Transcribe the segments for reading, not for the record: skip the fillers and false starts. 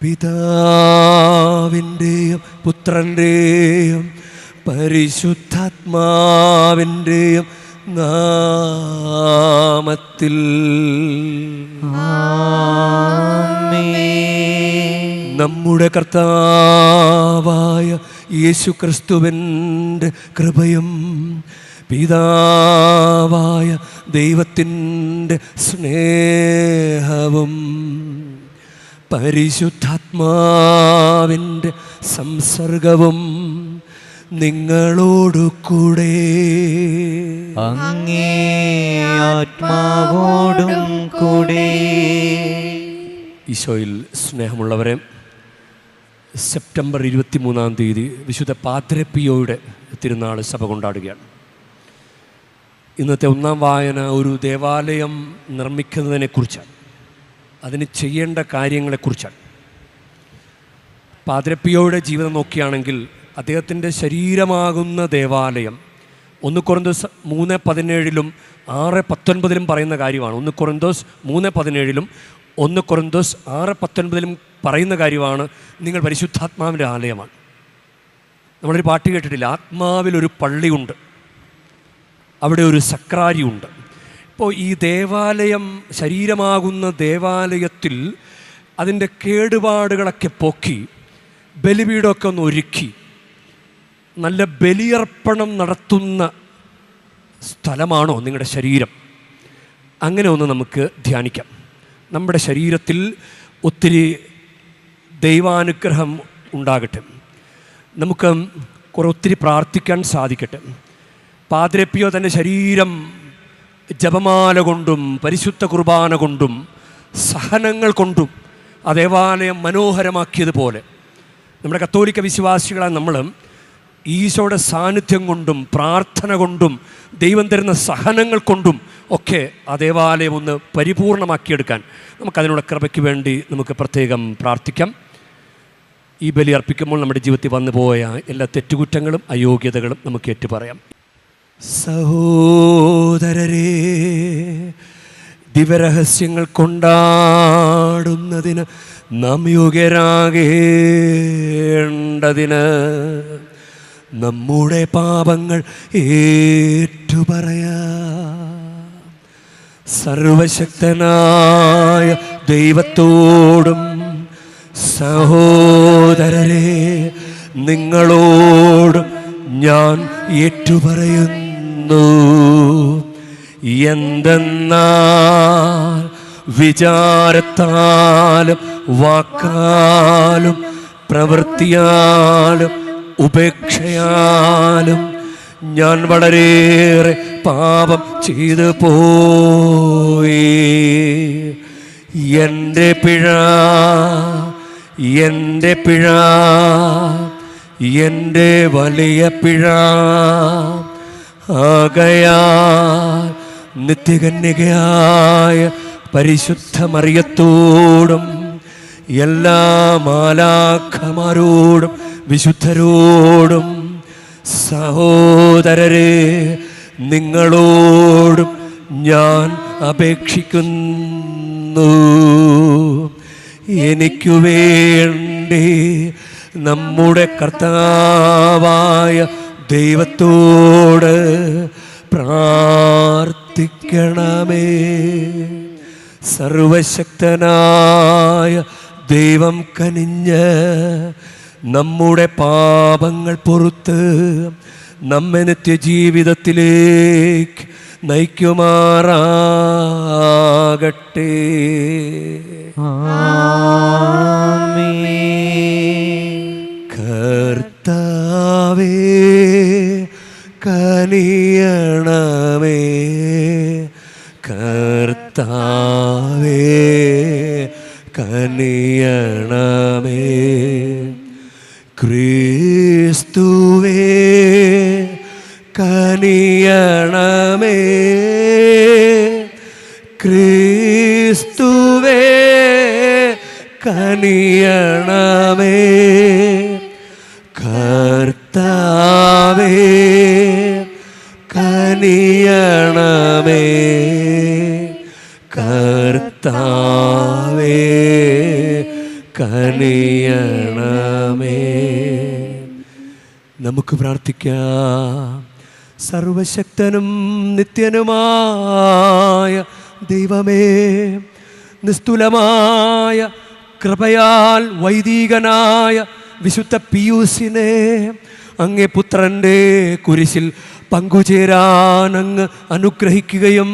പിതാവിൻ്റെയും പുത്രൻ്റെയും പരിശുദ്ധാത്മാവിൻ്റെയും നാമത്തിൽ നമ്മുടെ കർത്താവായ യേശുക്രിസ്തുവിൻ്റെ കൃപയും പിതാവായ ദൈവത്തിൻ്റെ സ്നേഹവും പരിശുദ്ധാത്മാവിൻ്റെ സംസർഗവും നിങ്ങളോടു കൂടെ അങ്ങേ ആത്മാവോടും കൂടെ. ഈശോയിൽ സ്നേഹമുള്ളവരെ, സെപ്റ്റംബർ 23 വിശുദ്ധ പാദ്രെ പിയോയുടെ തിരുനാൾ സഭ കൊണ്ടാടുകയാണ്. ഇന്നത്തെ ഒന്നാം വായന ഒരു ദേവാലയം നിർമ്മിക്കുന്നതിനെക്കുറിച്ചാണ്, അതിന് ചെയ്യേണ്ട കാര്യങ്ങളെക്കുറിച്ചാണ്. പാദ്രെ പിയോയുടെ ജീവിതം നോക്കുകയാണെങ്കിൽ അദ്ദേഹത്തിൻ്റെ ശരീരമാകുന്ന ദേവാലയം 1 കൊറിന്തോസ് 3:17 6:19 പറയുന്ന കാര്യമാണ്. 1 കൊറിന്തോസ് 3:17 1 കൊറിന്തോസ് 6:19 പറയുന്ന കാര്യമാണ്, നിങ്ങൾ പരിശുദ്ധാത്മാവിൻ്റെ ആലയമാണ്. നമ്മളൊരു പാട്ട് കേട്ടിട്ടില്ല, ആത്മാവിലൊരു പള്ളിയുണ്ട്, അവിടെ ഒരു സക്രാരിയുണ്ട്. ഇപ്പോൾ ഈ ദേവാലയം, ശരീരമാകുന്ന ദേവാലയത്തിൽ അതിൻ്റെ കേടുപാടുകളൊക്കെ പോക്കി ബലിപീഠമൊക്കെ ഒന്ന് ഒരുക്കി നല്ല ബലിയർപ്പണം നടത്തുന്ന സ്ഥലമാണോ നിങ്ങളുടെ ശരീരം? അങ്ങനെ ഒന്ന് നമുക്ക് ധ്യാനിക്കാം. നമ്മുടെ ശരീരത്തിൽ ഒത്തിരി ദൈവാനുഗ്രഹം ഉണ്ടാകട്ടെ, നമുക്ക് ഒത്തിരി പ്രാർത്ഥിക്കാൻ സാധിക്കട്ടെ. പാദ്രെ പിയോ തൻ്റെ ശരീരം ജപമാല കൊണ്ടും പരിശുദ്ധ കുർബാന കൊണ്ടും സഹനങ്ങൾ കൊണ്ടും ആ ദേവാലയം മനോഹരമാക്കിയതുപോലെ നമ്മുടെ കത്തോലിക്ക വിശ്വാസികളായ നമ്മൾ ഈശോയുടെ സാന്നിധ്യം കൊണ്ടും പ്രാർത്ഥന കൊണ്ടും ദൈവം തരുന്ന സഹനങ്ങൾ കൊണ്ടും ഒക്കെ ആ ദേവാലയം ഒന്ന് പരിപൂർണമാക്കിയെടുക്കാൻ നമുക്കതിനുള്ള കൃപയ്ക്ക് വേണ്ടി നമുക്ക് പ്രത്യേകം പ്രാർത്ഥിക്കാം. ഈ ബലി അർപ്പിക്കുമ്പോൾ നമ്മുടെ ജീവിതത്തിൽ വന്നുപോയ എല്ലാ തെറ്റുകുറ്റങ്ങളും അയോഗ്യതകളും നമുക്ക് ഏറ്റുപറയാം. സഹോദരരേ, ദിവരഹസ്യങ്ങൾ കൊണ്ടാടുന്നതിന് നാം യോഗ്യരാകേണ്ടതിന് നമ്മുടെ പാപങ്ങൾ ഏറ്റുപറയാം. സർവശക്തനായ ദൈവത്തോടും സഹോദരരെ നിങ്ങളോടും ഞാൻ ഏറ്റുപറയുന്നു. എന്തെന്നാൽ വിചാരത്താലും വാക്കാലും പ്രവൃത്തിയാലും ഉപേക്ഷയാലും ഞാൻ വളരെയേറെ പാപം ചെയ്തു പോയി. എൻ്റെ പിഴ, എൻ്റെ പിഴ, എൻ്റെ വലിയ പിഴ. ആകയാൽ നിത്യകന്യകയായ പരിശുദ്ധ മറിയത്തോടും എല്ലാ മാലാഖമാരോടും വിശുദ്ധരോടും സഹോദരരെ നിങ്ങളോടും ഞാൻ അപേക്ഷിക്കുന്നു. എനിക്കു വേണ്ടി നമ്മുടെ കർത്താവായ ദൈവത്തോട് പ്രാർത്ഥിക്കണമേ. സർവശക്തനായ ദൈവം കനിഞ്ഞ് നമ്മുടെ പാപങ്ങൾ പൊറുത്ത് നമ്മെ നിത്യജീവിതത്തിലേക്ക് നയിക്കുമാറാകട്ടെ. കർത്താവേ കനിയണമേ, കർത്താവേ കനിയണമേ. ക്രിസ്തുവേ കനിയണമേ, ക്രിസ്തുവേ കനിയണമേ. കർത്താവേ കനിയണമേ, കർത്താവേ കനിയണമേ. നമുക്ക് പ്രാർത്ഥിക്കാം. സർവശക്തനും നിത്യനുമായ ദൈവമേ, നിസ്തുലമായ കൃപയാൽ വൈദികനായ വിശുദ്ധ പിയൂസിനെ അങ്ങേ പുത്രൻ്റെ കുരിശിൽ പങ്കുചേരാൻ അങ്ങ് അനുഗ്രഹിക്കുകയും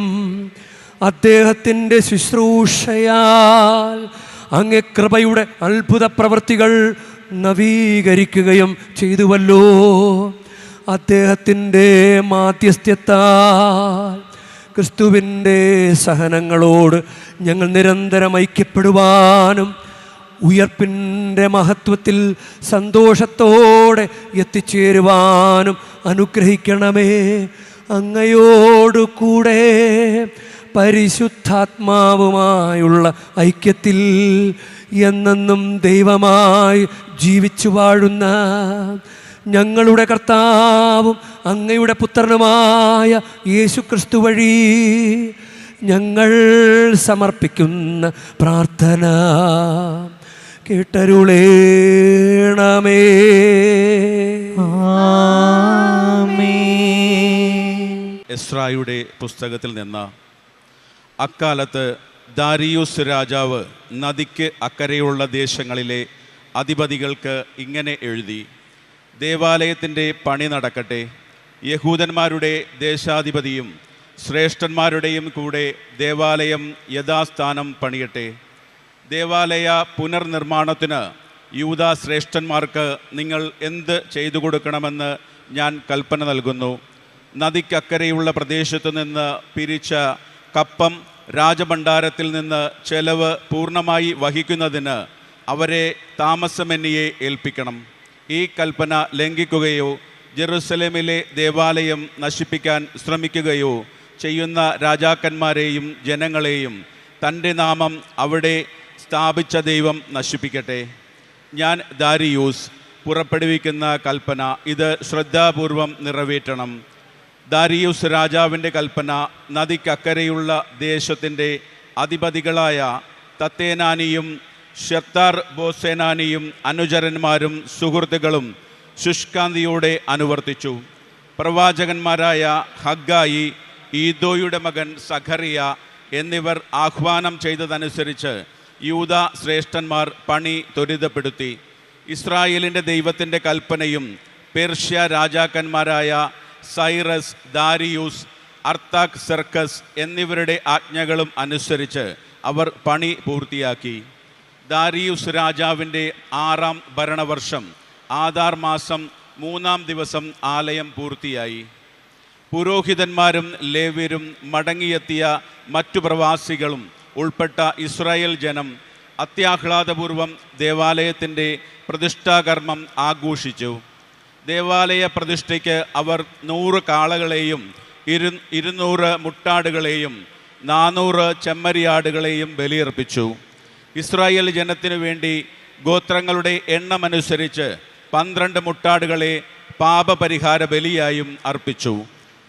അദ്ദേഹത്തിൻ്റെ ശുശ്രൂഷയാൽ അങ്ങേ കൃപയുടെ അത്ഭുത പ്രവൃത്തികൾ നവീകരിക്കുകയും ചെയ്തുവല്ലോ. അദ്ദേഹത്തിൻ്റെ മാധ്യസ്ഥ്യത്താൽ ക്രിസ്തുവിൻ്റെ സഹനങ്ങളോട് ഞങ്ങൾ നിരന്തരം ഐക്യപ്പെടുവാനും ഉയർപ്പിൻ്റെ മഹത്വത്തിൽ സന്തോഷത്തോടെ എത്തിച്ചേരുവാനും അനുഗ്രഹിക്കണമേ. അങ്ങയോടു കൂടെ പരിശുദ്ധാത്മാവുമായുള്ള ഐക്യത്തിൽ എന്നെന്നും ദൈവമായി ജീവിച്ചു വാഴുന്ന ഞങ്ങളുടെ കർത്താവും അങ്ങയുടെ പുത്രനുമായ യേശുക്രിസ്തു വഴി ഞങ്ങൾ സമർപ്പിക്കുന്ന പ്രാർത്ഥന കേട്ടരുളേണമേ. എസ്രായുടെ പുസ്തകത്തിൽ നിന്ന്. അക്കാലത്ത് ദാരിയൂസ് രാജാവ് നദിക്ക് അക്കരെയുള്ള ദേശങ്ങളിലെ അധിപതികൾക്ക് ഇങ്ങനെ എഴുതി: ദേവാലയത്തിൻ്റെ പണി നടക്കട്ടെ. യഹൂദന്മാരുടെ ദേശാധിപതിയും ശ്രേഷ്ഠന്മാരുടെയും കൂടെ ദേവാലയം യഥാസ്ഥാനം പണിയട്ടെ. ദേവാലയ പുനർനിർമ്മാണത്തിന് യൂദാ ശ്രേഷ്ഠന്മാർക്ക് നിങ്ങൾ എന്ത് ചെയ്തു കൊടുക്കണമെന്ന് ഞാൻ കൽപ്പന നൽകുന്നു. നദിക്കക്കരെയുള്ള പ്രദേശത്തു നിന്ന് പിരിച്ച കപ്പം രാജഭണ്ഡാരത്തിൽ നിന്ന് ചെലവ് പൂർണ്ണമായി വഹിക്കുന്നതിന് അവരെ താമസമെന്നിയെ ഏൽപ്പിക്കണം. ഈ കൽപ്പന ലംഘിക്കുകയോ ജെറുസലേമിലെ ദേവാലയം നശിപ്പിക്കാൻ ശ്രമിക്കുകയോ ചെയ്യുന്ന രാജാക്കന്മാരെയും ജനങ്ങളെയും തൻ്റെ നാമം അവിടെ സ്ഥാപിച്ച ദൈവം നശിപ്പിക്കട്ടെ. ഞാൻ ദാരിയൂസ് പുറപ്പെടുവിക്കുന്ന കൽപ്പന ഇത് ശ്രദ്ധാപൂർവം നിറവേറ്റണം. ദാരിയൂസ് രാജാവിൻ്റെ കൽപ്പന നദിക്കക്കരെയുള്ള ദേശത്തിൻ്റെ അധിപതികളായ തത്തേനാനിയും ഷെത്താർ ബോസേനാനിയും അനുചരന്മാരും സുഹൃത്തുക്കളും ശുഷ്കാന്തിയോടെ അനുവർത്തിച്ചു. പ്രവാചകന്മാരായ ഹഗ്ഗായി, ഈദോയുടെ മകൻ സഖറിയ എന്നിവർ ആഹ്വാനം ചെയ്തതനുസരിച്ച് യൂദാ ശ്രേഷ്ഠന്മാർ പണി ത്വരിതപ്പെടുത്തി. ഇസ്രായേലിൻ്റെ ദൈവത്തിൻ്റെ കൽപ്പനയും പേർഷ്യ രാജാക്കന്മാരായ സൈറസ്, ദാരിയൂസ്, അർത്താക് സെർക്കസ് എന്നിവരുടെ ആജ്ഞകളും അനുസരിച്ച് അവർ പണി പൂർത്തിയാക്കി. ദാരിയൂസ് രാജാവിൻ്റെ 6-ാം ഭരണവർഷം ആദാർ മാസം 3-ാം ദിവസം ആലയം പൂർത്തിയായി. പുരോഹിതന്മാരും ലേവ്യരും മടങ്ങിയെത്തിയ മറ്റു പ്രവാസികളും ഉൾപ്പെട്ട ഇസ്രായേൽ ജനം അത്യാഹ്ലാദപൂർവം ദേവാലയത്തിൻ്റെ പ്രതിഷ്ഠാകർമ്മം ആഘോഷിച്ചു. ദേവാലയ പ്രതിഷ്ഠയ്ക്ക് അവർ 100 കാളകളെയും 200 മുട്ടാടുകളെയും 400 ചെമ്മരിയാടുകളെയും ബലിയർപ്പിച്ചു. ഇസ്രായേൽ ജനത്തിനു വേണ്ടി ഗോത്രങ്ങളുടെ എണ്ണമനുസരിച്ച് 12 മുട്ടാടുകളെ പാപപരിഹാര ബലിയായും അർപ്പിച്ചു.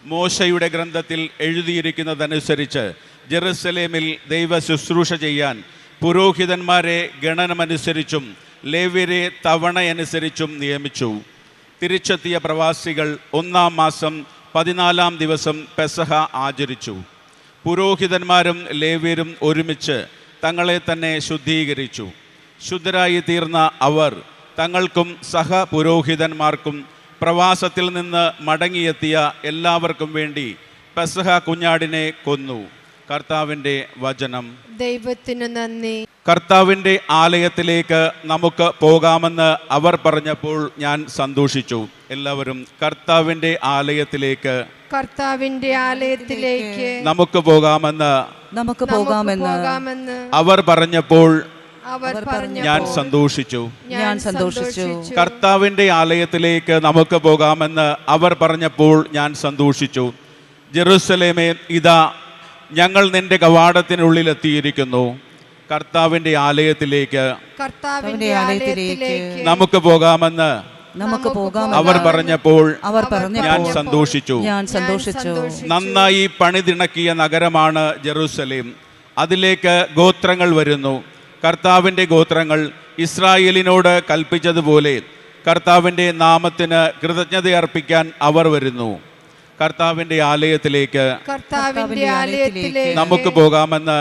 മോശയുടെ ഗ്രന്ഥത്തിൽ എഴുതിയിരിക്കുന്നതനുസരിച്ച് ജെറുസലേമിൽ ദൈവ ശുശ്രൂഷ ചെയ്യാൻ പുരോഹിതന്മാരെ ഗണനമനുസരിച്ചും ലേവ്യരെ തവണയനുസരിച്ചും നിയമിച്ചു. തിരിച്ചെത്തിയ പ്രവാസികൾ 1-ാം മാസം 14-ാം ദിവസം പെസഹ ആചരിച്ചു. പുരോഹിതന്മാരും ലേവ്യരും ഒരുമിച്ച് തങ്ങളെ തന്നെ ശുദ്ധീകരിച്ചു. ശുദ്ധരായി തീർന്ന അവർ തങ്ങൾക്കും സഹപുരോഹിതന്മാർക്കും പ്രവാസത്തിൽ നിന്ന് മടങ്ങിയെത്തിയ എല്ലാവർക്കും വേണ്ടി പെസഹ കുഞ്ഞാടിനെ കൊന്നു. കർത്താവിൻ്റെ വചനം. ദൈവത്തിന് നന്ദി. കർത്താവിൻ്റെ ആലയത്തിലേക്ക് നമുക്ക് പോകാമെന്ന് അവർ പറഞ്ഞപ്പോൾ ഞാൻ സന്തോഷിച്ചു. എല്ലാവരും കർത്താവിൻ്റെ ആലയത്തിലേക്ക് നമുക്ക് പോകാമെന്ന് അവർ പറഞ്ഞപ്പോൾ ഞാൻ സന്തോഷിച്ചു. കർത്താവിൻ്റെ ആലയത്തിലേക്ക് നമുക്ക് പോകാമെന്ന് അവർ പറഞ്ഞപ്പോൾ ഞാൻ സന്തോഷിച്ചു. ജെറുസലേമേ, ഇതാ ഞങ്ങൾ നിന്റെ കവാടത്തിനുള്ളിൽ എത്തിയിരിക്കുന്നു. കർത്താവിൻ്റെ ആലയത്തിലേക്ക് നമുക്ക് പോകാമെന്ന് അവർ പറഞ്ഞപ്പോൾ ഞാൻ സന്തോഷിച്ചു. നന്നായി പണിതിണക്കിയ നഗരമാണ് ജെറുസലേം. അതിലേക്ക് ഗോത്രങ്ങൾ വരുന്നു. കർത്താവിൻ്റെ ഗോത്രങ്ങൾ ഇസ്രായേലിനോട് കൽപ്പിച്ചതുപോലെ കർത്താവിൻ്റെ നാമത്തിന് കൃതജ്ഞതയർപ്പിക്കാൻ അവർ വരുന്നു. കർത്താവിൻ്റെ ആലയത്തിലേക്ക് നമുക്ക് പോകാമെന്ന്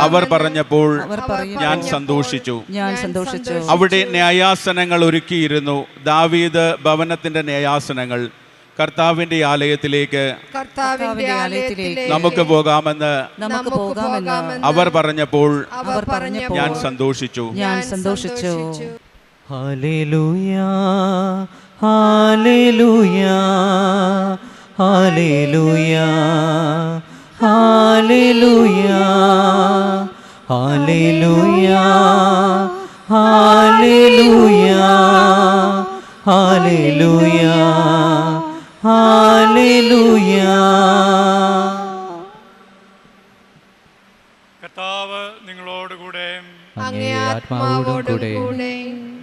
അവർ പറഞ്ഞപ്പോൾ ഞാൻ സന്തോഷിച്ചു. അവിടെ ന്യായാസനങ്ങൾ ഒരുക്കിയിരുന്നു. ദാവീദ് ഭവനത്തിന്റെ ന്യായാസനങ്ങൾ. കർത്താവിന്റെ ആലയത്തിലേക്ക് നമുക്ക് പോകാമെന്ന് അവർ പറഞ്ഞപ്പോൾ ഞാൻ സന്തോഷിച്ചു. ഹല്ലേലൂയാ ഹല്ലേലൂയാ ഹല്ലേലൂയാ ഹല്ലേലൂയാ ഹല്ലേലൂയാ ഹല്ലേലൂയാ ഹല്ലേലൂയാ ഹല്ലേലൂയാ. കർത്താവ് നിങ്ങളോടുകൂടെ അങ്ങേ ആത്മാവോടും കൂടെ.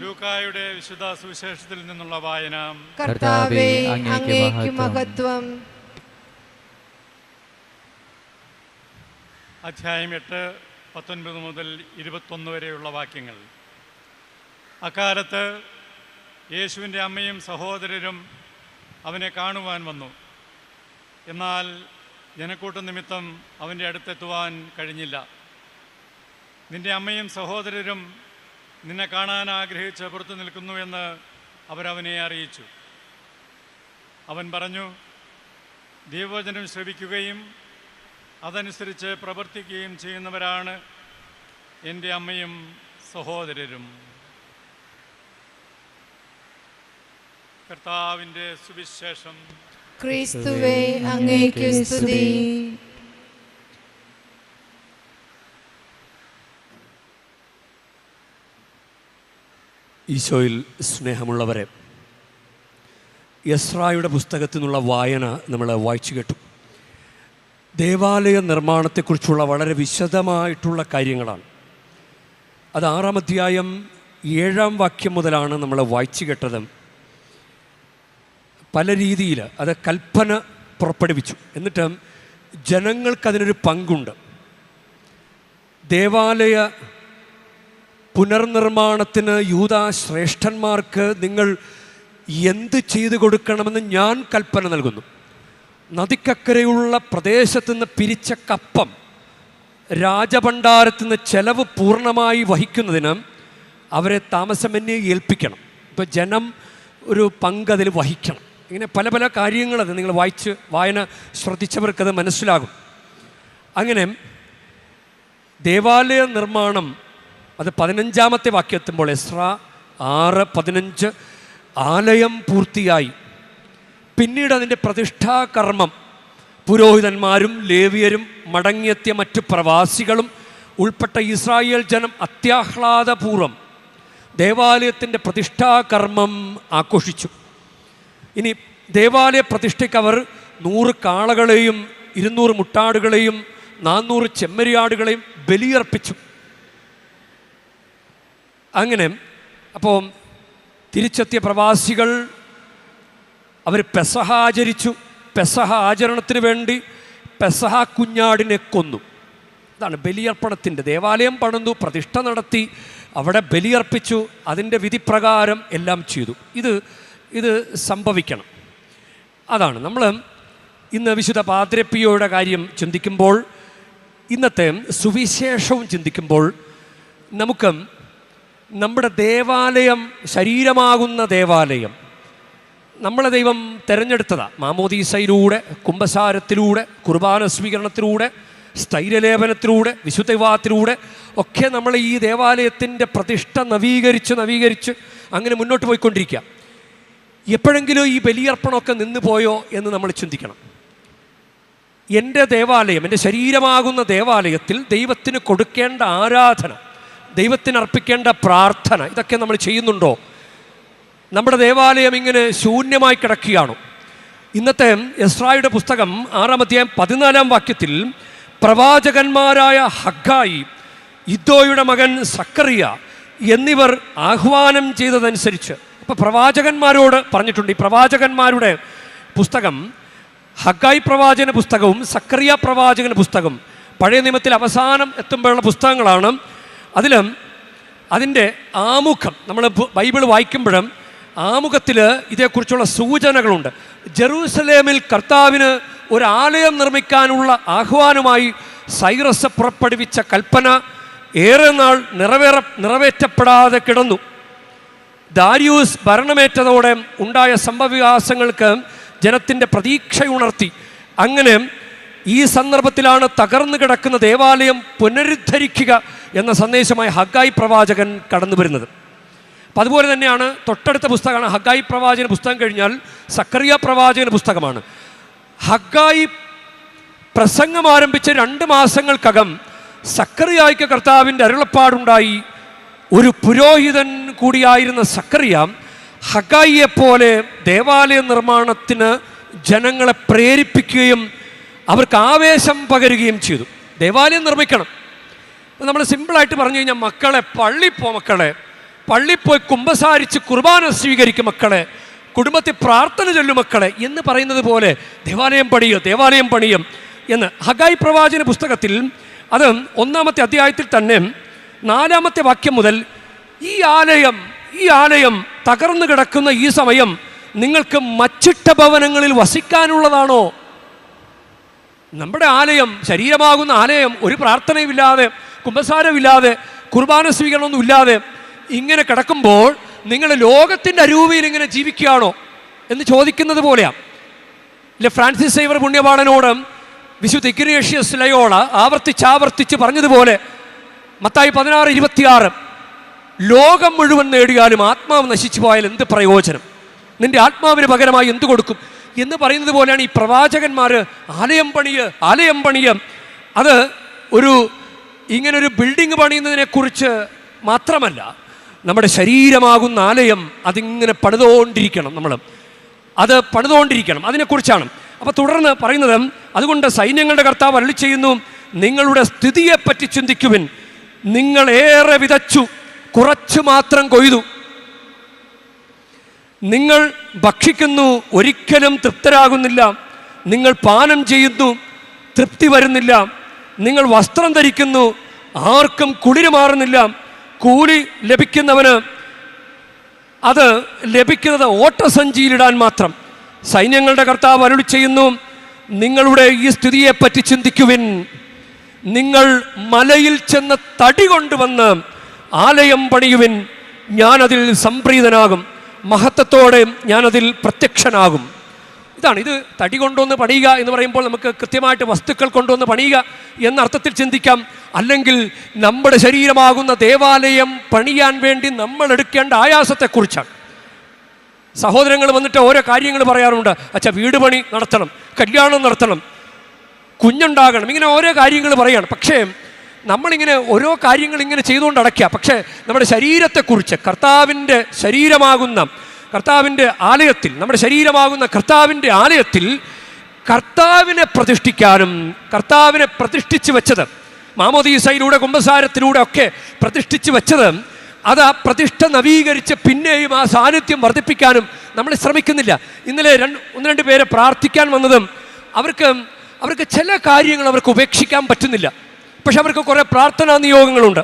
ലൂക്കായുടെ വിശുദ്ധ സുവിശേഷത്തിൽ നിന്നുള്ള വായന. കർത്താവേ, അങ്ങേക്ക് മഹത്വം. അധ്യായം 8, 19 മുതൽ 21 വരെയുള്ള വാക്യങ്ങൾ. അക്കാലത്ത് യേശുവിൻ്റെ അമ്മയും സഹോദരരും അവനെ കാണുവാൻ വന്നു. എന്നാൽ ജനക്കൂട്ട നിമിത്തം അവൻ്റെ അടുത്തെത്തുവാൻ കഴിഞ്ഞില്ല. നിന്റെ അമ്മയും സഹോദരരും നിന്നെ കാണാൻ ആഗ്രഹിച്ച് പുറത്തു നിൽക്കുന്നുവെന്ന് അവരവനെ അറിയിച്ചു. അവൻ പറഞ്ഞു, ദൈവവചനം ശ്രവിക്കുകയും അതനുസരിച്ച് പ്രവർത്തിക്കുകയും ചെയ്യുന്നവരാണ് എൻ്റെ അമ്മയും സഹോദരരും. കർത്താവിൻ്റെ സുവിശേഷം. ക്രിസ്തുവേ, അങ്ങേക്ക് സ്തുതി. ഈശോയിൽ സ്നേഹമുള്ളവരെ, എസ്രായുടെ പുസ്തകത്തിൽ നിന്നുള്ള വായന നമ്മൾ വായിച്ചു കേട്ടു. ദേവാലയ നിർമ്മാണത്തെക്കുറിച്ചുള്ള വളരെ വിശദമായിട്ടുള്ള കാര്യങ്ങളാണ്. അത് 6-ാം അധ്യായം 7-ാം വാക്യം മുതലാണ് നമ്മൾ വായിച്ചു കേട്ടത്. പല രീതിയിൽ അത് കൽപ്പന പുറപ്പെടുവിച്ചു. എന്നിട്ട് ജനങ്ങൾക്കതിനൊരു പങ്കുണ്ട്. ദേവാലയ പുനർനിർമ്മാണത്തിന് യൂദാ ശ്രേഷ്ഠന്മാർക്ക് നിങ്ങൾ എന്ത് ചെയ്തു കൊടുക്കണമെന്ന് ഞാൻ കൽപ്പന നൽകുന്നു. നദിക്കക്കരയുള്ള പ്രദേശത്തു നിന്ന് പിരിച്ച കപ്പം രാജഭണ്ഡാരത്തിൽ നിന്ന് ചെലവ് പൂർണ്ണമായി വഹിക്കുന്നതിന് അവരെ താമസമന്യേ ഏൽപ്പിക്കണം. ഇപ്പോൾ ജനം ഒരു പങ്കതിൽ വഹിക്കണം. ഇങ്ങനെ പല പല കാര്യങ്ങളത് നിങ്ങൾ വായന ശ്രദ്ധിച്ചവർക്കത് മനസ്സിലാകും. അങ്ങനെ ദേവാലയ നിർമ്മാണം അത് 15-ാമത്തെ വാക്യമെത്തുമ്പോൾ എസ്രാ 6:15 ആലയം പൂർത്തിയായി. പിന്നീട് അതിൻ്റെ പ്രതിഷ്ഠാകർമ്മം പുരോഹിതന്മാരും ലേവ്യരും മടങ്ങിയെത്തിയ മറ്റു പ്രവാസികളും ഉൾപ്പെട്ട ഇസ്രായേൽ ജനം അത്യാഹ്ലാദപൂർവ്വം ദേവാലയത്തിൻ്റെ പ്രതിഷ്ഠാകർമ്മം ആഘോഷിച്ചു. ഇനി ദേവാലയ പ്രതിഷ്ഠയ്ക്ക് അവർ 100 കാളകളെയും 200 മുട്ടാടുകളെയും 400 ചെമ്മരിയാടുകളെയും ബലിയർപ്പിച്ചു. അങ്ങനെ അപ്പോൾ തിരിച്ചെത്തിയ പ്രവാസികൾ അവർ പെസഹ ആചരിച്ചു. പെസഹ ആചരണത്തിന് വേണ്ടി പെസഹ കുഞ്ഞാടിനെ കൊന്നു. ഇതാണ് ബലിയർപ്പണത്തിൻ്റെ. ദേവാലയം പണിതു, പ്രതിഷ്ഠ നടത്തി, അവിടെ ബലിയർപ്പിച്ചു, അതിൻ്റെ വിധിപ്രകാരം എല്ലാം ചെയ്തു. ഇത് സംഭവിക്കണം. അതാണ് നമ്മൾ ഇന്ന് വിശുദ്ധ പാദ്രപ്പിയോയുടെ കാര്യം ചിന്തിക്കുമ്പോൾ, ഇന്നത്തെ സുവിശേഷവും ചിന്തിക്കുമ്പോൾ നമുക്ക് നമ്മുടെ ദേവാലയം, ശരീരമാകുന്ന ദേവാലയം നമ്മളെ ദൈവം തിരഞ്ഞെടുത്തതാണ്. മാമോദീസയിലൂടെ, കുംഭസാരത്തിലൂടെ, കുർബാന സ്വീകരണത്തിലൂടെ, സ്ഥൈര്യലേപനത്തിലൂടെ, വിശുദ്ധ വിവാഹത്തിലൂടെ ഒക്കെ നമ്മൾ ഈ ദേവാലയത്തിൻ്റെ പ്രതിഷ്ഠ നവീകരിച്ച് അങ്ങനെ മുന്നോട്ട് പോയിക്കൊണ്ടിരിക്കുക. എപ്പോഴെങ്കിലും ഈ ബലിയർപ്പണമൊക്കെ നിന്ന് പോയോ എന്ന് നമ്മൾ ചിന്തിക്കണം. എൻ്റെ ദേവാലയം, എൻ്റെ ശരീരമാകുന്ന ദേവാലയത്തിൽ ദൈവത്തിന് കൊടുക്കേണ്ട ആരാധന, ദൈവത്തിന് അർപ്പിക്കേണ്ട പ്രാർത്ഥന, ഇതൊക്കെ നമ്മൾ ചെയ്യുന്നുണ്ടോ? നമ്മുടെ ദേവാലയം ഇങ്ങനെ ശൂന്യമായി കിടക്കുകയാണോ? ഇന്നത്തെ എസ്രായുടെ പുസ്തകം 6-ാം അധ്യായം 14-ാം വാക്യത്തിൽ പ്രവാചകന്മാരായ ഹഗ്ഗായി, ഇദ്ദോയുടെ മകൻ സക്കറിയ എന്നിവർ ആഹ്വാനം ചെയ്തതനുസരിച്ച്, അപ്പോൾ പ്രവാചകന്മാരോട് പറഞ്ഞിട്ടുണ്ട്. ഈ പ്രവാചകന്മാരുടെ പുസ്തകം ഹഗ്ഗായി പ്രവാചകന പുസ്തകവും സക്കറിയ പ്രവാചകന പുസ്തകം പഴയ നിയമത്തിൽ അവസാനം എത്തുമ്പോഴുള്ള പുസ്തകങ്ങളാണ്. അതിൽ അതിൻ്റെ ആമുഖം നമ്മൾ ബൈബിൾ വായിക്കുമ്പോഴും ആമുഖത്തിൽ ഇതേക്കുറിച്ചുള്ള സൂചനകളുണ്ട്. ജെറൂസലേമിൽ കർത്താവിന് ഒരു ആലയം നിർമ്മിക്കാനുള്ള ആഹ്വാനമായി സൈറസ് പുറപ്പെടുവിച്ച കൽപ്പന ഏറെ നാൾ നിറവേറ്റപ്പെടാതെ കിടന്നു. ദാരിയൂസ് ഭരണമേറ്റതോടെ ഉണ്ടായ സംഭവവികാസങ്ങൾക്ക് ജനത്തിൻ്റെ പ്രതീക്ഷയുണർത്തി. അങ്ങനെ ഈ സന്ദർഭത്തിലാണ് തകർന്നു കിടക്കുന്ന ദേവാലയം പുനരുദ്ധരിക്കുക എന്ന സന്ദേശമായി ഹഗ്ഗായി പ്രവാചകൻ കടന്നു വരുന്നത്. അപ്പം അതുപോലെ തന്നെയാണ് തൊട്ടടുത്ത പുസ്തകമാണ് ഹഗ്ഗായി പ്രവാചകൻ പുസ്തകം കഴിഞ്ഞാൽ സക്കറിയ പ്രവാചകൻ പുസ്തകമാണ്. ഹഗ്ഗായി പ്രസംഗം ആരംഭിച്ച് 2 മാസങ്ങൾക്കകം സക്കറിയായ്ക്ക് കർത്താവിൻ്റെ അരുളപ്പാടുണ്ടായി. ഒരു പുരോഹിതൻ കൂടിയായിരുന്ന സക്കറിയ ഹഗ്ഗായിയെപ്പോലെ ദേവാലയ നിർമ്മാണത്തിന് ജനങ്ങളെ പ്രേരിപ്പിക്കുകയും അവർക്ക് ആവേശം പകരുകയും ചെയ്തു. ദേവാലയം നിർമ്മിക്കണം. നമ്മൾ സിമ്പിളായിട്ട് പറഞ്ഞു കഴിഞ്ഞാൽ, മക്കളെ പള്ളിയിൽ പോയി കുമ്പസാരിച്ച് കുർബാന സ്വീകരിക്കും മക്കളെ, കുടുംബത്തിൽ പ്രാർത്ഥന ചൊല്ലും മക്കളെ എന്ന് പറയുന്നത് പോലെ ദേവാലയം പണിയും എന്ന് ഹഗ്ഗായി പ്രവാചന പുസ്തകത്തിൽ അത് 1-ാമത്തെ അധ്യായത്തിൽ തന്നെ 4-ാമത്തെ വാക്യം മുതൽ ഈ ആലയം തകർന്നു കിടക്കുന്ന ഈ സമയം നിങ്ങൾക്ക് മച്ചിട്ട ഭവനങ്ങളിൽ വസിക്കാനുള്ളതാണോ? നമ്മുടെ ആലയം, ശരീരമാകുന്ന ആലയം, ഒരു പ്രാർത്ഥനയുമില്ലാതെ, കുമ്പസാരമില്ലാതെ, കുർബാന സ്വീകരണമൊന്നും ഇല്ലാതെ ഇങ്ങനെ കിടക്കുമ്പോൾ നിങ്ങൾ ലോകത്തിൻ്റെ അരൂപിയിൽ ഇങ്ങനെ ജീവിക്കുകയാണോ എന്ന് ചോദിക്കുന്നത് പോലെയാണ്. ഇല്ല, ഫ്രാൻസിസ് സേവർ പുണ്യപാടനോട് വിശുദ്ധ ഇഗ്നേഷ്യസ് ലയോള ആവർത്തിച്ച് പറഞ്ഞതുപോലെ മത്തായി 16:26 ലോകം മുഴുവൻ നേടിയാലും ആത്മാവ് നശിച്ചു പോയാൽ എന്ത് പ്രയോജനം? നിന്റെ ആത്മാവിന് പകരമായി എന്ത് കൊടുക്കും എന്ന് പറയുന്നത് പോലെയാണ് ഈ പ്രവാചകന്മാർ ആലയം പണിയ. അത് ഇങ്ങനൊരു ബിൽഡിംഗ് പണിയുന്നതിനെക്കുറിച്ച് മാത്രമല്ല, നമ്മുടെ ശരീരമാകുന്ന ആലയം അതിങ്ങനെ പണിതുകൊണ്ടിരിക്കണം, അതിനെക്കുറിച്ചാണ്. അപ്പോൾ തുടർന്ന് പറയുന്നത്, അതുകൊണ്ട് സൈന്യങ്ങളുടെ കർത്താവ് അരുളി ചെയ്യുന്നു, നിങ്ങളുടെ സ്ഥിതിയെപ്പറ്റി ചിന്തിക്കുവിൻ. നിങ്ങൾ ഏറെ വിതച്ചു, കുറച്ചു മാത്രം കൊയ്തു. നിങ്ങൾ ഭക്ഷിക്കുന്നു, ഒരിക്കലും തൃപ്തരാകുന്നില്ല. നിങ്ങൾ പാനം ചെയ്യുന്നു, തൃപ്തി വരുന്നില്ല. നിങ്ങൾ വസ്ത്രം ധരിക്കുന്നു, ആർക്കും കുളിര് മാറുന്നില്ല. കൂലി ലഭിക്കുന്നവന് അത് ലഭിക്കുന്നത് ഓട്ടസഞ്ചിയിലിടാൻ മാത്രം. സൈന്യങ്ങളുടെ കർത്താവ് അരുളി ചെയ്യുന്നു, നിങ്ങളുടെ ഈ സ്ഥിതിയെപ്പറ്റി ചിന്തിക്കുവിൻ. നിങ്ങൾ മലയിൽ ചെന്ന് തടി കൊണ്ടുവന്ന് ആലയം പണിയുവിൻ. ഞാനതിൽ സംപ്രീതനാകും, മഹത്വത്തോടെ ഞാനതിൽ പ്രത്യക്ഷനാകും. ഇത് തടി കൊണ്ടുവന്ന് പണിയുക എന്ന് പറയുമ്പോൾ നമുക്ക് കൃത്യമായിട്ട് വസ്തുക്കൾ കൊണ്ടുവന്ന് പണിയുക എന്ന അർത്ഥത്തിൽ ചിന്തിക്കാം. അല്ലെങ്കിൽ നമ്മുടെ ശരീരമാകുന്ന ദേവാലയം പണിയാൻ വേണ്ടി നമ്മൾ എടുക്കേണ്ട ആയാസത്തെക്കുറിച്ചാണ്. സഹോദരങ്ങൾ വന്നിട്ട് ഓരോ കാര്യങ്ങൾ പറയാറുണ്ട്. അച്ഛാ, വീട് പണി നടത്തണം, കല്യാണം നടത്തണം, കുഞ്ഞുണ്ടാകണം, ഇങ്ങനെ ഓരോ കാര്യങ്ങൾ പറയുകയാണ്. പക്ഷേ നമ്മളിങ്ങനെ ഓരോ കാര്യങ്ങൾ ഇങ്ങനെ ചെയ്തുകൊണ്ട് അടയ്ക്കുക. പക്ഷേ നമ്മുടെ ശരീരത്തെക്കുറിച്ച്, കർത്താവിൻ്റെ ശരീരമാകുന്ന കർത്താവിൻ്റെ ആലയത്തിൽ, നമ്മുടെ ശരീരമാകുന്ന കർത്താവിൻ്റെ ആലയത്തിൽ കർത്താവിനെ പ്രതിഷ്ഠിക്കാനും, കർത്താവിനെ പ്രതിഷ്ഠിച്ച് വെച്ചത്, മാമോദീസയിലൂടെ കുമ്പസാരത്തിലൂടെ ഒക്കെ പ്രതിഷ്ഠിച്ച് വെച്ചത്, അത് ആ പ്രതിഷ്ഠ നവീകരിച്ച് പിന്നെയും ആ സാന്നിധ്യം വർദ്ധിപ്പിക്കാനും നമ്മൾ ശ്രമിക്കുന്നില്ല. ഇന്നലെ 1-2 പേരെ പ്രാർത്ഥിക്കാൻ വന്നതും അവർക്ക് ചില കാര്യങ്ങൾ അവർക്ക് ഉപേക്ഷിക്കാൻ പറ്റുന്നില്ല. പക്ഷെ അവർക്ക് കുറേ പ്രാർത്ഥനാ നിയോഗങ്ങളുണ്ട്,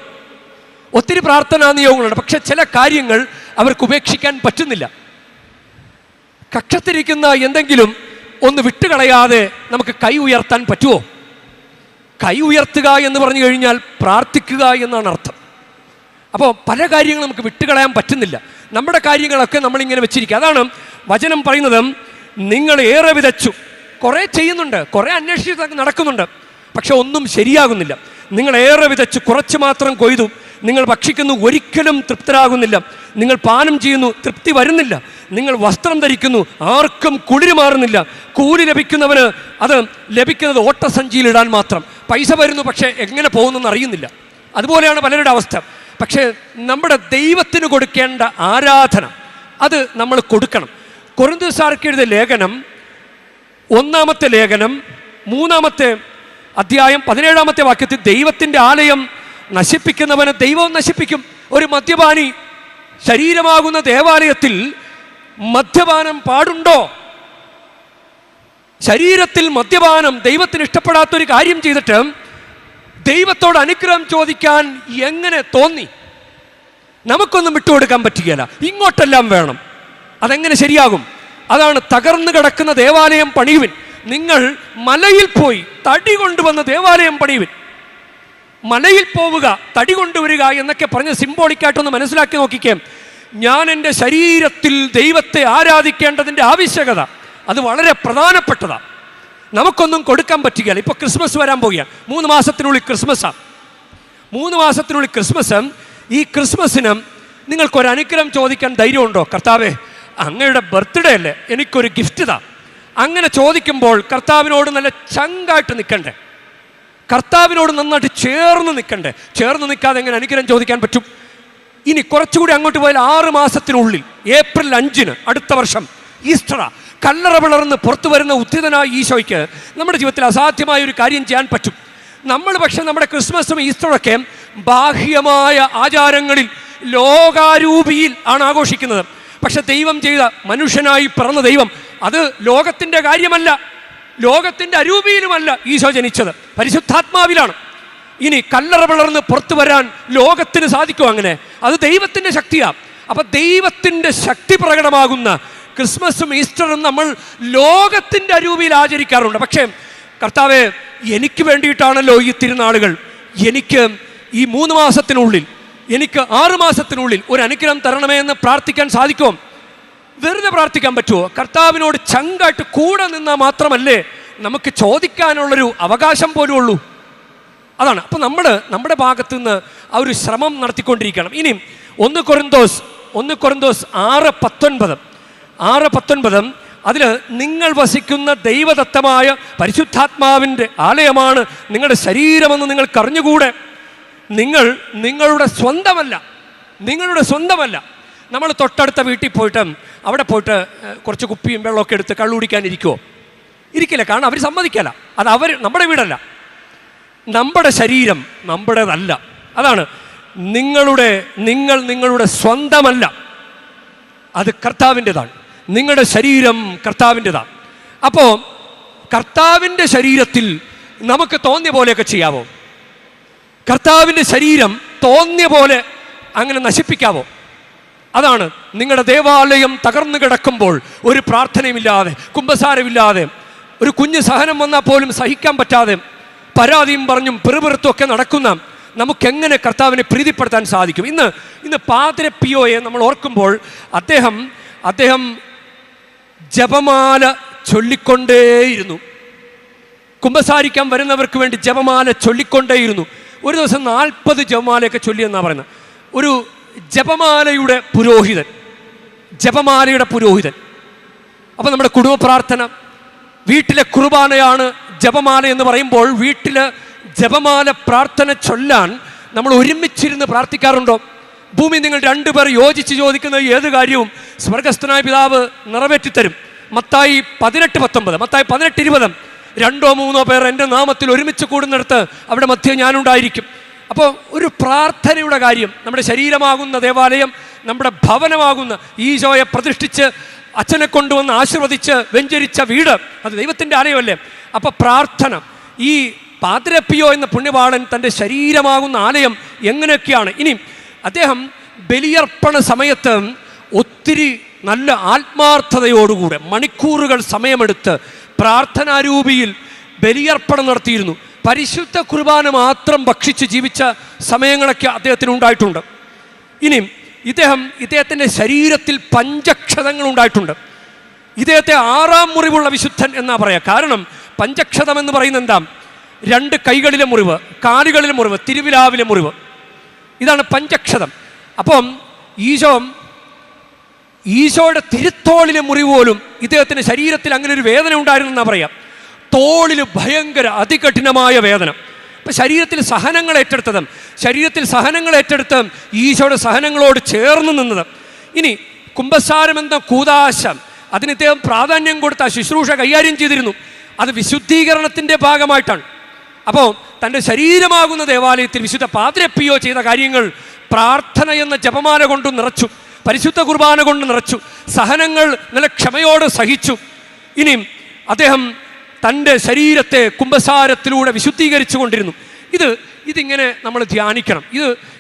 ഒത്തിരി പ്രാർത്ഥനാ നിയോഗങ്ങളുണ്ട്. പക്ഷെ ചില കാര്യങ്ങൾ അവർക്ക് ഉപേക്ഷിക്കാൻ പറ്റുന്നില്ല. കക്ഷത്തിരിക്കുന്ന എന്തെങ്കിലും ഒന്ന് വിട്ടുകളയാതെ നമുക്ക് കൈ ഉയർത്താൻ പറ്റുമോ? കൈ ഉയർത്തുക എന്ന് പറഞ്ഞു കഴിഞ്ഞാൽ പ്രാർത്ഥിക്കുക എന്നാണ് അർത്ഥം. അപ്പോൾ പല കാര്യങ്ങളും നമുക്ക് വിട്ടുകളയാൻ പറ്റുന്നില്ല. നമ്മുടെ കാര്യങ്ങളൊക്കെ നമ്മളിങ്ങനെ വെച്ചിരിക്കുക. അതാണ് വചനം പറയുന്നത്, നിങ്ങൾ ഏറെ വിതച്ചു. കുറേ ചെയ്യുന്നുണ്ട്, കുറേ അന്വേഷിച്ച് നടക്കുന്നുണ്ട്, പക്ഷെ ഒന്നും ശരിയാകുന്നില്ല. നിങ്ങൾ ഏറെ വിതച്ചു, കുറച്ച് മാത്രം കൊയ്തു. നിങ്ങൾ ഭക്ഷിക്കുന്നു, ഒരിക്കലും തൃപ്തരാകുന്നില്ല. നിങ്ങൾ പാനം ചെയ്യുന്നു, തൃപ്തി വരുന്നില്ല. നിങ്ങൾ വസ്ത്രം ധരിക്കുന്നു, ആർക്കും കുളിര് മാറുന്നില്ല. കൂലി ലഭിക്കുന്നവന് അത് ലഭിക്കുന്നത് ഓട്ടസഞ്ചിയിലിടാൻ മാത്രം. പൈസ വരുന്നു, പക്ഷേ എങ്ങനെ പോകുന്നെന്ന് അറിയുന്നില്ല. അതുപോലെയാണ് പലരുടെ അവസ്ഥ. പക്ഷേ നമ്മുടെ ദൈവത്തിന് കൊടുക്കേണ്ട ആരാധന അത് നമ്മൾ കൊടുക്കണം. കൊരിന്ത്യർക്കാർക്ക് എഴുതിയ ലേഖനം, 1-ാമത്തെ ലേഖനം 3-ാമത്തെ അധ്യായം 17-ാമത്തെ വാക്യത്തിൽ, ദൈവത്തിൻ്റെ ആലയം നശിപ്പിക്കുന്നവന് ദൈവവും നശിപ്പിക്കും. ഒരു മദ്യപാനി ശരീരമാകുന്ന ദേവാലയത്തിൽ മദ്യപാനം പാടുണ്ടോ? ശരീരത്തിൽ മദ്യപാനം ദൈവത്തിന് ഇഷ്ടപ്പെടാത്തൊരു കാര്യം ചെയ്തിട്ട് ദൈവത്തോട് അനുഗ്രഹം ചോദിക്കാൻ എങ്ങനെ തോന്നി? നമുക്കൊന്നും വിട്ടുകൊടുക്കാൻ പറ്റുകയില്ല. ഇങ്ങോട്ടെല്ലാം വേണം. അതെങ്ങനെ ശരിയാകും? അതാണ് തകർന്നു കിടക്കുന്ന ദേവാലയം പണിയുവിൻ. നിങ്ങൾ മലയിൽ പോയി തടി കൊണ്ടുവന്ന ദേവാലയം പണിയുവിൻ. മലയിൽ പോവുക, തടി കൊണ്ടുവരിക എന്നൊക്കെ പറഞ്ഞ് സിംബോളിക്കായിട്ടൊന്ന് മനസ്സിലാക്കി നോക്കിക്കേ. ഞാൻ എൻ്റെ ശരീരത്തിൽ ദൈവത്തെ ആരാധിക്കേണ്ടതിൻ്റെ ആവശ്യകത അത് വളരെ പ്രധാനപ്പെട്ടതാണ്. നമുക്കൊന്നും കൊടുക്കാൻ പറ്റുകയില്ല. ഇപ്പോൾ ക്രിസ്മസ് വരാൻ പോവുകയാണ്. 3 മാസത്തിനുള്ളിൽ ക്രിസ്മസാണ്. 3 മാസത്തിനുള്ളിൽ ക്രിസ്മസ്. ഈ ക്രിസ്മസിന് നിങ്ങൾക്കൊരു അനുഗ്രഹം ചോദിക്കാൻ ധൈര്യമുണ്ടോ? കർത്താവേ, അങ്ങയുടെ ബർത്ത്ഡേ അല്ലേ, എനിക്കൊരു ഗിഫ്റ്റ് താ. അങ്ങനെ ചോദിക്കുമ്പോൾ കർത്താവിനോട് നല്ല ചങ്കായിട്ട് നിൽക്കണ്ടേ? കർത്താവിനോട് നന്നായിട്ട് ചേർന്ന് നിൽക്കണ്ടേ? ചേർന്ന് നിൽക്കാതെ എങ്ങനെ അനുഗ്രഹം ചോദിക്കാൻ പറ്റും? ഇനി കുറച്ചുകൂടി അങ്ങോട്ട് പോയാൽ 6 മാസത്തിനുള്ളിൽ ഏപ്രിൽ 5-ന് അടുത്ത വർഷം ഈസ്റ്ററാ. കല്ലറ പിളർന്ന് പുറത്തു വരുന്ന ഉദ്ധിതനായ ഈശോയ്ക്ക് നമ്മുടെ ജീവിതത്തിൽ അസാധ്യമായ ഒരു കാര്യം ചെയ്യാൻ പറ്റും. നമ്മൾ പക്ഷെ നമ്മുടെ ക്രിസ്മസും ഈസ്റ്ററൊക്കെ ബാഹ്യമായ ആചാരങ്ങളിൽ ലോകാരൂപിയിൽ ആണ് ആഘോഷിക്കുന്നത്. പക്ഷെ ദൈവം ചെയ്ത, മനുഷ്യനായി പിറന്ന ദൈവം അത് ലോകത്തിൻ്റെ കാര്യമല്ല, ലോകത്തിൻ്റെ അരൂപിയിലുമല്ല ഈശോ ജനിച്ചത്, പരിശുദ്ധാത്മാവിലാണ്. ഇനി കല്ലറ പിളർന്ന് പുറത്തു വരാൻ ലോകത്തിന് സാധിക്കും? അങ്ങനെ അത് ദൈവത്തിൻ്റെ ശക്തിയാണ്. അപ്പം ദൈവത്തിൻ്റെ ശക്തി പ്രകടമാകുന്ന ക്രിസ്മസും ഈസ്റ്ററും നമ്മൾ ലോകത്തിൻ്റെ അരൂപിയിൽ ആചരിക്കാറുണ്ട്. പക്ഷേ കർത്താവേ, എനിക്ക് വേണ്ടിയിട്ടാണല്ലോ ഈ തിരുനാളുകൾ. എനിക്ക് ഈ 3 മാസത്തിനുള്ളിൽ, എനിക്ക് 6 മാസത്തിനുള്ളിൽ ഒരു അനുഗ്രഹം തരണമേ എന്ന് പ്രാർത്ഥിക്കാൻ സാധിക്കുമോ? വെറുതെ പ്രാർത്ഥിക്കാൻ പറ്റുമോ? കർത്താവിനോട് ചങ്കായിട്ട് കൂടെ നിന്നാൽ മാത്രമല്ലേ നമുക്ക് ചോദിക്കാനുള്ളൊരു അവകാശം പോലും ഉള്ളൂ. അതാണ്. അപ്പം നമ്മൾ നമ്മുടെ ഭാഗത്തു നിന്ന് ആ ഒരു ശ്രമം നടത്തിക്കൊണ്ടിരിക്കണം. ഇനി 1 കൊരിന്തോസ് 6:19 അതിൽ നിങ്ങൾ വസിക്കുന്ന ദൈവദത്തമായ പരിശുദ്ധാത്മാവിൻ്റെ ആലയമാണ് നിങ്ങളുടെ ശരീരമെന്ന് നിങ്ങൾക്ക് അറിഞ്ഞുകൂടെ? നിങ്ങൾ നിങ്ങളുടെ സ്വന്തമല്ല. നമ്മൾ തൊട്ടടുത്ത വീട്ടിൽ പോയിട്ട് അവിടെ പോയിട്ട് കുറച്ച് കുപ്പിയും വെള്ളമൊക്കെ എടുത്ത് കള്ളു കുടിക്കാനിരിക്കുമോ? ഇരിക്കില്ല. കാരണം അവർ സമ്മതിക്കല. അത് നമ്മുടെ വീടല്ല. നമ്മുടെ ശരീരം നമ്മുടേതല്ല. അതാണ്. നിങ്ങളുടെ സ്വന്തമല്ല, അത് കർത്താവിൻ്റെതാണ്. നിങ്ങളുടെ ശരീരം കർത്താവിൻ്റെതാണ്. അപ്പോൾ കർത്താവിൻ്റെ ശരീരത്തിൽ നമുക്ക് തോന്നിയ പോലെയൊക്കെ ചെയ്യാവോ? കർത്താവിൻ്റെ ശരീരം തോന്നിയ പോലെ അങ്ങനെ നശിപ്പിക്കാവോ? അതാണ്. നിങ്ങളുടെ ദേവാലയം തകർന്നു കിടക്കുമ്പോൾ ഒരു പ്രാർത്ഥനയുമില്ലാതെ, കുമ്പസാരമില്ലാതെ, ഒരു കുഞ്ഞ് സഹനം വന്നാൽ പോലും സഹിക്കാൻ പറ്റാതെ പരാതിയും പറഞ്ഞും പിറുപിറുത്തുമൊക്കെ നടക്കുന്ന നമുക്കെങ്ങനെ കർത്താവിനെ പ്രീതിപ്പെടുത്താൻ സാധിക്കും? ഇന്ന് പാദ്രെ പിയോയെ നമ്മൾ ഓർക്കുമ്പോൾ അദ്ദേഹം ജപമാല ചൊല്ലിക്കൊണ്ടേയിരുന്നു. കുമ്പസാരിക്കാൻ വരുന്നവർക്ക് വേണ്ടി ജപമാല ചൊല്ലിക്കൊണ്ടേയിരുന്നു. ഒരു ദിവസം 40 ജപമാലയൊക്കെ ചൊല്ലിയെന്നാണ് പറയുന്നത്. ഒരു ജപമാലയുടെ പുരോഹിതൻ. അപ്പം നമ്മുടെ കുടുംബ പ്രാർത്ഥന, വീട്ടിലെ കുർബാനയാണ് ജപമാല എന്ന് പറയുമ്പോൾ വീട്ടിൽ ജപമാല പ്രാർത്ഥന ചൊല്ലാൻ നമ്മൾ ഒരുമിച്ചിരുന്ന് പ്രാർത്ഥിക്കാറുണ്ടോ? ഭൂമി നിങ്ങൾ 2 പേർ യോജിച്ച് ചോദിക്കുന്ന ഏത് കാര്യവും സ്വർഗസ്ഥനായ പിതാവ് നിറവേറ്റിത്തരും. മത്തായി 18:19, മത്തായി 18:20, 2-3 പേർ എൻ്റെ നാമത്തിൽ ഒരുമിച്ച് കൂടുന്നിടത്ത് അവിടെ മധ്യേ ഞാനുണ്ടായിരിക്കും. അപ്പോൾ ഒരു പ്രാർത്ഥനയുടെ കാര്യം, നമ്മുടെ ശരീരമാകുന്ന ദേവാലയം, നമ്മുടെ ഭവനമാകുന്ന ഈശോയെ പ്രതിഷ്ഠിച്ച് അച്ഛനെ കൊണ്ടുവന്ന് ആശീർവദിച്ച് വെഞ്ചരിച്ച വീട്, അത് ദൈവത്തിൻ്റെ ആലയമല്ലേ? അപ്പോൾ പ്രാർത്ഥന, ഈ പാദ്രെ പിയോ എന്ന പുണ്യവാളൻ തൻ്റെ ശരീരമാകുന്ന ആലയം എങ്ങനെയൊക്കെയാണ്. ഇനി അദ്ദേഹം ബലിയർപ്പണ സമയത്ത് ഒത്തിരി നല്ല ആത്മാർത്ഥതയോടുകൂടെ മണിക്കൂറുകൾ സമയമെടുത്ത് പ്രാർത്ഥനാരൂപിയിൽ ബലിയർപ്പണം നടത്തിയിരുന്നു. പരിശുദ്ധ കുർബാന മാത്രം ഭക്ഷിച്ച് ജീവിച്ച സമയങ്ങളൊക്കെ അദ്ദേഹത്തിന് ഉണ്ടായിട്ടുണ്ട്. ഇനി ഇദ്ദേഹത്തിൻ്റെ ശരീരത്തിൽ പഞ്ചക്ഷതങ്ങൾ ഉണ്ടായിട്ടുണ്ട്. ഇദ്ദേഹത്തെ 6-ാം മുറിവുള്ള വിശുദ്ധൻ എന്നാ പറയാം. കാരണം പഞ്ചക്ഷതം എന്ന് പറയുന്നത് എന്താ? 2 കൈകളിലെ മുറിവ്, കാലുകളിലെ മുറിവ്, തിരുവിലാവിലെ മുറിവ്, ഇതാണ് പഞ്ചക്ഷതം. അപ്പം ഈശോയുടെ തിരുത്തോളിലെ മുറിവ് പോലും ഇദ്ദേഹത്തിൻ്റെ ശരീരത്തിൽ അങ്ങനെ ഒരു വേദന ഉണ്ടായിരുന്നു എന്നാ പറയാം. തോളിൽ ഭയങ്കര അതികഠിനമായ വേദന. അപ്പം ശരീരത്തിൽ സഹനങ്ങൾ ഏറ്റെടുത്ത് ഈശോയുടെ സഹനങ്ങളോട് ചേർന്ന് നിന്നത്. ഇനി കുമ്പസാരം എന്ന കൂദാശ, അതിന് ഇദ്ദേഹം പ്രാധാന്യം കൊടുത്ത ശുശ്രൂഷ കൈകാര്യം ചെയ്തിരുന്നു. അത് വിശുദ്ധീകരണത്തിൻ്റെ ഭാഗമായിട്ടാണ്. അപ്പോൾ തൻ്റെ ശരീരമാകുന്ന ദേവാലയത്തിൽ വിശുദ്ധ പാദ്രെ പിയോ ചെയ്ത കാര്യങ്ങൾ പ്രാർത്ഥന എന്ന ജപമാല കൊണ്ട് നിറച്ചു, പരിശുദ്ധ കുർബാന കൊണ്ട് നിറച്ചു, സഹനങ്ങൾ നല്ല ക്ഷമയോടെ സഹിച്ചു. ഇനിയും അദ്ദേഹം തൻ്റെ ശരീരത്തെ കുമ്പസാരത്തിലൂടെ വിശുദ്ധീകരിച്ചു കൊണ്ടിരുന്നു. ഇത് ഇതിങ്ങനെ നമ്മൾ ധ്യാനിക്കണം.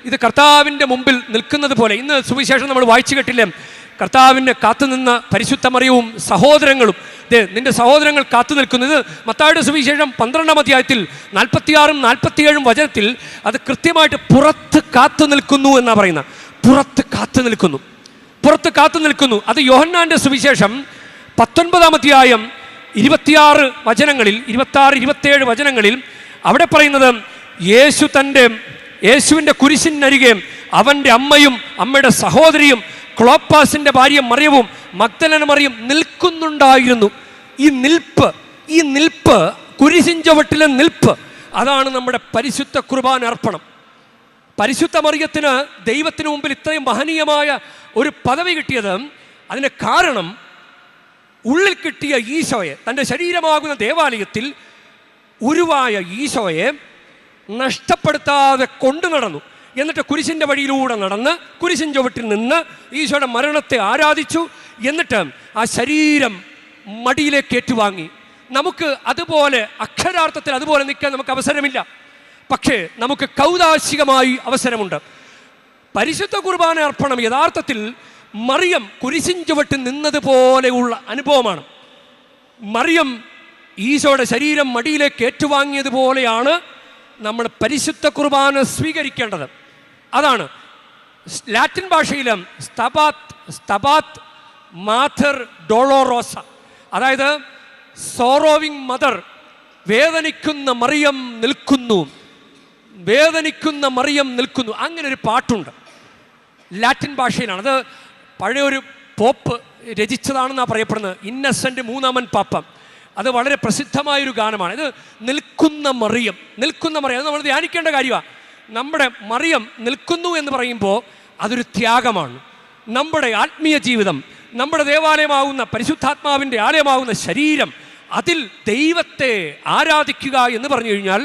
ഇത് കർത്താവിൻ്റെ മുമ്പിൽ നിൽക്കുന്നത് പോലെ. ഇന്ന് സുവിശേഷം നമ്മൾ വായിച്ചു കേട്ടില്ലേ, കർത്താവിനെ കാത്തുനിന്ന പരിശുദ്ധ മറിയവും സഹോദരങ്ങളും. നിന്റെ സഹോദരങ്ങൾ കാത്തു നിൽക്കുന്നു. ഇത് മത്തായിയുടെ സുവിശേഷം 12-ാം അധ്യായത്തിൽ 46-ഉം 47-ഉം വചനത്തിൽ അത് കൃത്യമായിട്ട് പുറത്ത് കാത്തു നിൽക്കുന്നു എന്നാണ് പറയുന്നത്. പുറത്ത് കാത്തു നിൽക്കുന്നു. അത് യോഹന്നാൻ്റെ സുവിശേഷം 19-ാം അധ്യായം 26 വചനങ്ങളിൽ 26-27 വചനങ്ങളിൽ അവിടെ പറയുന്നത് യേശുവിൻ്റെ കുരിശിനരികെ അവൻ്റെ അമ്മയും അമ്മയുടെ സഹോദരിയും ക്ലോപ്പാസിൻ്റെ ഭാര്യ മറിയവും മഗ്ദലന മറിയം നിൽക്കുന്നുണ്ടായിരുന്നു. ഈ നിൽപ്പ് കുരിശിൻ ചുവട്ടിലെ നിൽപ്പ്, അതാണ് നമ്മുടെ പരിശുദ്ധ കുർബാന അർപ്പണം. പരിശുദ്ധ മറിയത്തിന് ദൈവത്തിന് മുമ്പിൽ ഇത്രയും മഹനീയമായ ഒരു പദവി കിട്ടിയത് അതിന് കാരണം ഉള്ളിൽ കിട്ടിയ ഈശോയെ, തൻ്റെ ശരീരമാകുന്ന ദേവാലയത്തിൽ ഉരുവായ ഈശോയെ നഷ്ടപ്പെടുത്താതെ കൊണ്ടു നടന്നു. എന്നിട്ട് കുരിശിൻ്റെ വഴിയിലൂടെ നടന്ന് കുരിശിൻ ചുവട്ടിൽ നിന്ന് ഈശോയുടെ മരണത്തെ ആരാധിച്ചു. എന്നിട്ട് ആ ശരീരം മടിയിലേക്ക് ഏറ്റുവാങ്ങി. നമുക്ക് അതുപോലെ അക്ഷരാർത്ഥത്തിൽ അതുപോലെ നിൽക്കാൻ നമുക്ക് അവസരമില്ല. പക്ഷേ നമുക്ക് കൗതാശികമായി അവസരമുണ്ട്. പരിശുദ്ധ കുർബാന അർപ്പണം യഥാർത്ഥത്തിൽ മറിയം കുരിശിൻ ചുവട്ടിൽ നിന്നതുപോലെയുള്ള അനുഭവമാണ്. മറിയം ഈശോയുടെ ശരീരം മടിയിലേക്ക് ഏറ്റുവാങ്ങിയതുപോലെയാണ് നമ്മൾ പരിശുദ്ധ കുർബാന സ്വീകരിക്കേണ്ടത്. അതാണ് ലാറ്റിൻ ഭാഷയിലും സ്തബാത്ത് മാതർ ഡോളോറോസ, അതായത് സോറോവിങ് മദർ, വേദനിക്കുന്ന മറിയം നിൽക്കുന്നു. അങ്ങനെ ഒരു പാട്ടുണ്ട് ലാറ്റിൻ ഭാഷയിലാണ്. അത് പഴയൊരു പോപ്പ് രചിച്ചതാണെന്നാണ് പറയപ്പെടുന്നത്, ഇന്നസെൻ്റ് മൂന്നാമൻ പാപ്പ. അത് വളരെ പ്രസിദ്ധമായൊരു ഗാനമാണ്. ഇത് നിൽക്കുന്ന മറിയം. അത് നമ്മൾ ധ്യാനിക്കേണ്ട കാര്യമാണ്. നമ്മുടെ മറിയം നിൽക്കുന്നു എന്ന് പറയുമ്പോൾ അതൊരു ത്യാഗമാണ്. നമ്മുടെ ആത്മീയ ജീവിതം, നമ്മുടെ ദേവാലയമാകുന്ന പരിശുദ്ധാത്മാവിൻ്റെ ആലയമാകുന്ന ശരീരം, അതിൽ ദൈവത്തെ ആരാധിക്കുക എന്ന് പറഞ്ഞു കഴിഞ്ഞാൽ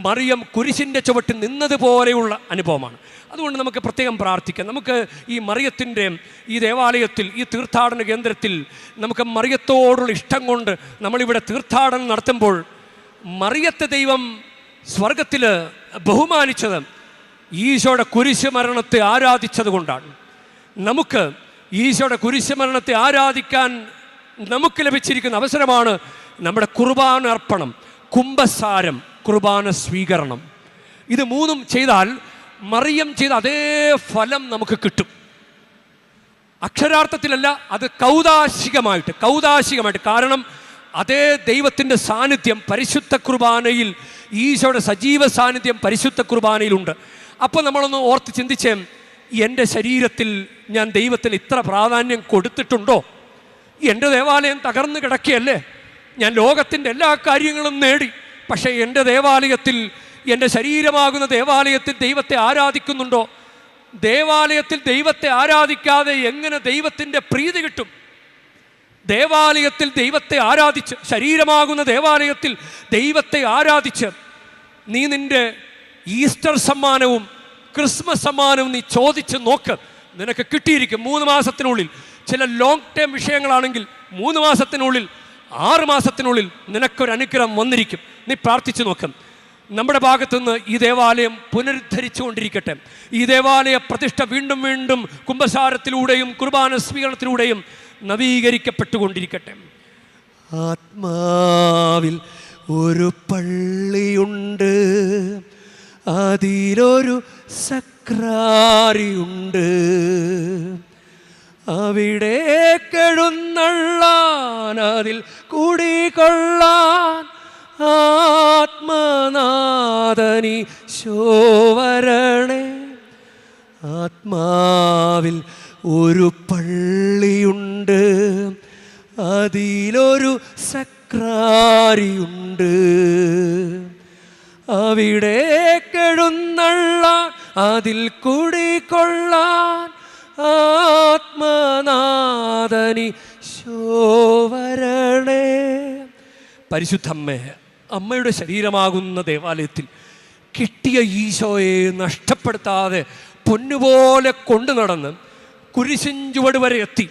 മറിയം കുരിശിൻ്റെ ചുവട്ടിൽ നിന്നതുപോലെയുള്ള അനുഭവമാണ്. അതുകൊണ്ട് നമുക്ക് പ്രത്യേകം പ്രാർത്ഥിക്കാം. നമുക്ക് ഈ മറിയത്തിൻ്റെ ഈ ദേവാലയത്തിൽ, ഈ തീർത്ഥാടന കേന്ദ്രത്തിൽ നമുക്ക് മറിയത്തോടുള്ള ഇഷ്ടം കൊണ്ട് നമ്മളിവിടെ തീർത്ഥാടനം നടത്തുമ്പോൾ മറിയത്തെ ദൈവം സ്വർഗത്തിൽ ബഹുമാനിച്ചത് ഈശോയുടെ കുരിശ് മരണത്തെ ആരാധിച്ചത് കൊണ്ടാണ്. നമുക്ക് ഈശോയുടെ കുരിശ് മരണത്തെ ആരാധിക്കാൻ നമുക്ക് ലഭിച്ചിരിക്കുന്ന അവസരമാണ് നമ്മുടെ കുർബാന അർപ്പണം, കുംഭസാരം, കുർബാന സ്വീകരണം. ഇത് മൂന്നും ചെയ്താൽ മറിയം ചെയ്ത അതേ ഫലം നമുക്ക് കിട്ടും. അക്ഷരാർത്ഥത്തിലല്ല, അത് കൗതാശികമായിട്ട്. കാരണം അതേ ദൈവത്തിൻ്റെ സാന്നിധ്യം പരിശുദ്ധ കുർബാനയിൽ, ഈശോയുടെ സജീവ സാന്നിധ്യം പരിശുദ്ധ കുർബാനയിലുണ്ട്. അപ്പോൾ നമ്മളൊന്ന് ഓർത്ത് ചിന്തിച്ചേ, എൻ്റെ ശരീരത്തിൽ ഞാൻ ദൈവത്തിന് ഇത്ര പ്രാധാന്യം കൊടുത്തിട്ടുണ്ടോ? എൻ്റെ ദേവാലയം തകർന്നു കിടക്കുകയല്ലേ, ഞാൻ ലോകത്തിൻ്റെ എല്ലാ കാര്യങ്ങളും നേടി, പക്ഷേ എൻ്റെ ദേവാലയത്തിൽ, എൻ്റെ ശരീരമാകുന്ന ദേവാലയത്തിൽ ദൈവത്തെ ആരാധിക്കുന്നുണ്ടോ? ദേവാലയത്തിൽ ദൈവത്തെ ആരാധിക്കാതെ എങ്ങനെ ദൈവത്തിൻ്റെ പ്രീതി കിട്ടും? ദേവാലയത്തിൽ ദൈവത്തെ ആരാധിച്ച്, ശരീരമാകുന്ന ദേവാലയത്തിൽ ദൈവത്തെ ആരാധിച്ച് നീ നിൻ്റെ ഈസ്റ്റർ സമ്മാനവും ക്രിസ്മസ് സമ്മാനവും നീ ചോദിച്ച് നോക്ക്, നിനക്ക് കിട്ടിയിരിക്കും. 3 മാസത്തിനുള്ളിൽ, ചില ലോങ് ടേം വിഷയങ്ങളാണെങ്കിൽ 3 മാസത്തിനുള്ളിൽ, 6 മാസത്തിനുള്ളിൽ നിനക്കൊരു അനുഗ്രഹം വന്നിരിക്കും. നീ പ്രാർത്ഥിച്ചു നോക്കും. നമ്മുടെ ഭാഗത്തുനിന്ന് ഈ ദേവാലയം പുനരുദ്ധരിച്ചു കൊണ്ടിരിക്കട്ടെ. ഈ ദേവാലയ പ്രതിഷ്ഠ വീണ്ടും വീണ്ടും കുംഭസാരത്തിലൂടെയും കുർബാന സ്വീകരണത്തിലൂടെയും നവീകരിക്കപ്പെട്ടുകൊണ്ടിരിക്കട്ടെ. ആത്മാവിൽ ഒരു പള്ളിയുണ്ട്, അതിലൊരു സക്രാരിയുണ്ട്, അവിടെ കെഴുന്നള്ളാൻ, അതിൽ കുടികൊള്ളാൻ ആത്മനാഥനി ശോവരണേ. ആത്മാവിൽ ഒരു പള്ളിയുണ്ട്, അതിലൊരു സക്രാരിയുണ്ട്, അവിടെ കെഴുന്നള്ളാൻ, അതിൽ കുടികൊള്ളാൻ ആത്മനാഥനി ശോവരണേ. പരിശുദ്ധമ്മേ, അമ്മയുടെ ശരീരമാകുന്ന ദേവാലയത്തിൽ കിട്ടിയ ഈശോയെ നഷ്ടപ്പെടുത്താതെ പൊന്നുപോലെ കൊണ്ടു നടന്ന് കുരിശിൻ ചുവട് വരെ എത്തി.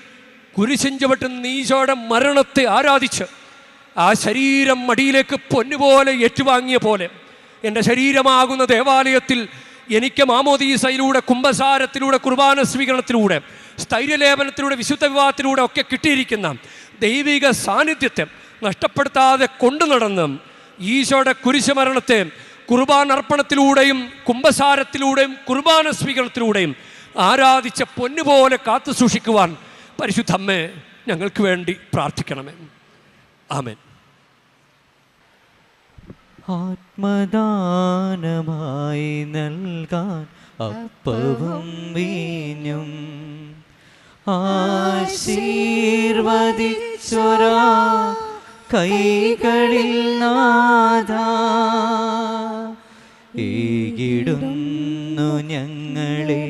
കുരിശിൻ ചുവട്ടിൽ നിന്ന് ഈശോയുടെ മരണത്തെ ആരാധിച്ച് ആ ശരീരം മടിയിലേക്ക് പൊന്നുപോലെ ഏറ്റുവാങ്ങിയ പോലെ എൻ്റെ ശരീരമാകുന്ന ദേവാലയത്തിൽ എനിക്ക് മാമോദീസയിലൂടെ, കുംഭസാരത്തിലൂടെ, കുർബാന സ്വീകരണത്തിലൂടെ, സ്ഥൈര്യലേപനത്തിലൂടെ, വിശുദ്ധ വിവാഹത്തിലൂടെ ഒക്കെ കിട്ടിയിരിക്കുന്ന ദൈവിക സാന്നിധ്യത്തെ നഷ്ടപ്പെടുത്താതെ കൊണ്ടു നടന്ന് ഈശോയുടെ കുരിശുമരണത്തെ കുർബാന അർപ്പണത്തിലൂടെയും കുംഭസാരത്തിലൂടെയും കുർബാന സ്വീകരണത്തിലൂടെയും ആരാധിച്ച പൊന്നുപോലെ കാത്തു സൂക്ഷിക്കുവാൻ പരിശുദ്ധ അമ്മേ ഞങ്ങൾക്ക് വേണ്ടി പ്രാർത്ഥിക്കണമേ. ആമേൻ. ആത്മദാനമായി നൽകാൻ അപ്പവും വീഞ്ഞും ആശീർവദിച്ചൊരാ കൈകളിൽ നാഥാ ഏകിടുന്നു ഞങ്ങളെ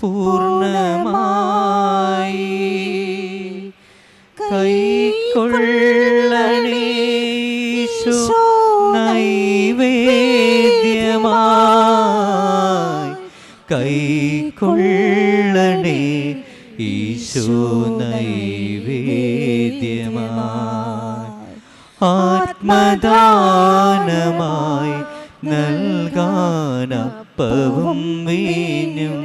പൂർണ്ണമായി കൈക്കൊള്ളണേ ഈശോ നൈവേദ്യമായി കൈക്കൊള്ളണേ ഈശോ നൈവേദ്യമായി ആത്മദാനമായി നൽകാൻ അപ്പവും വീഞ്ഞും.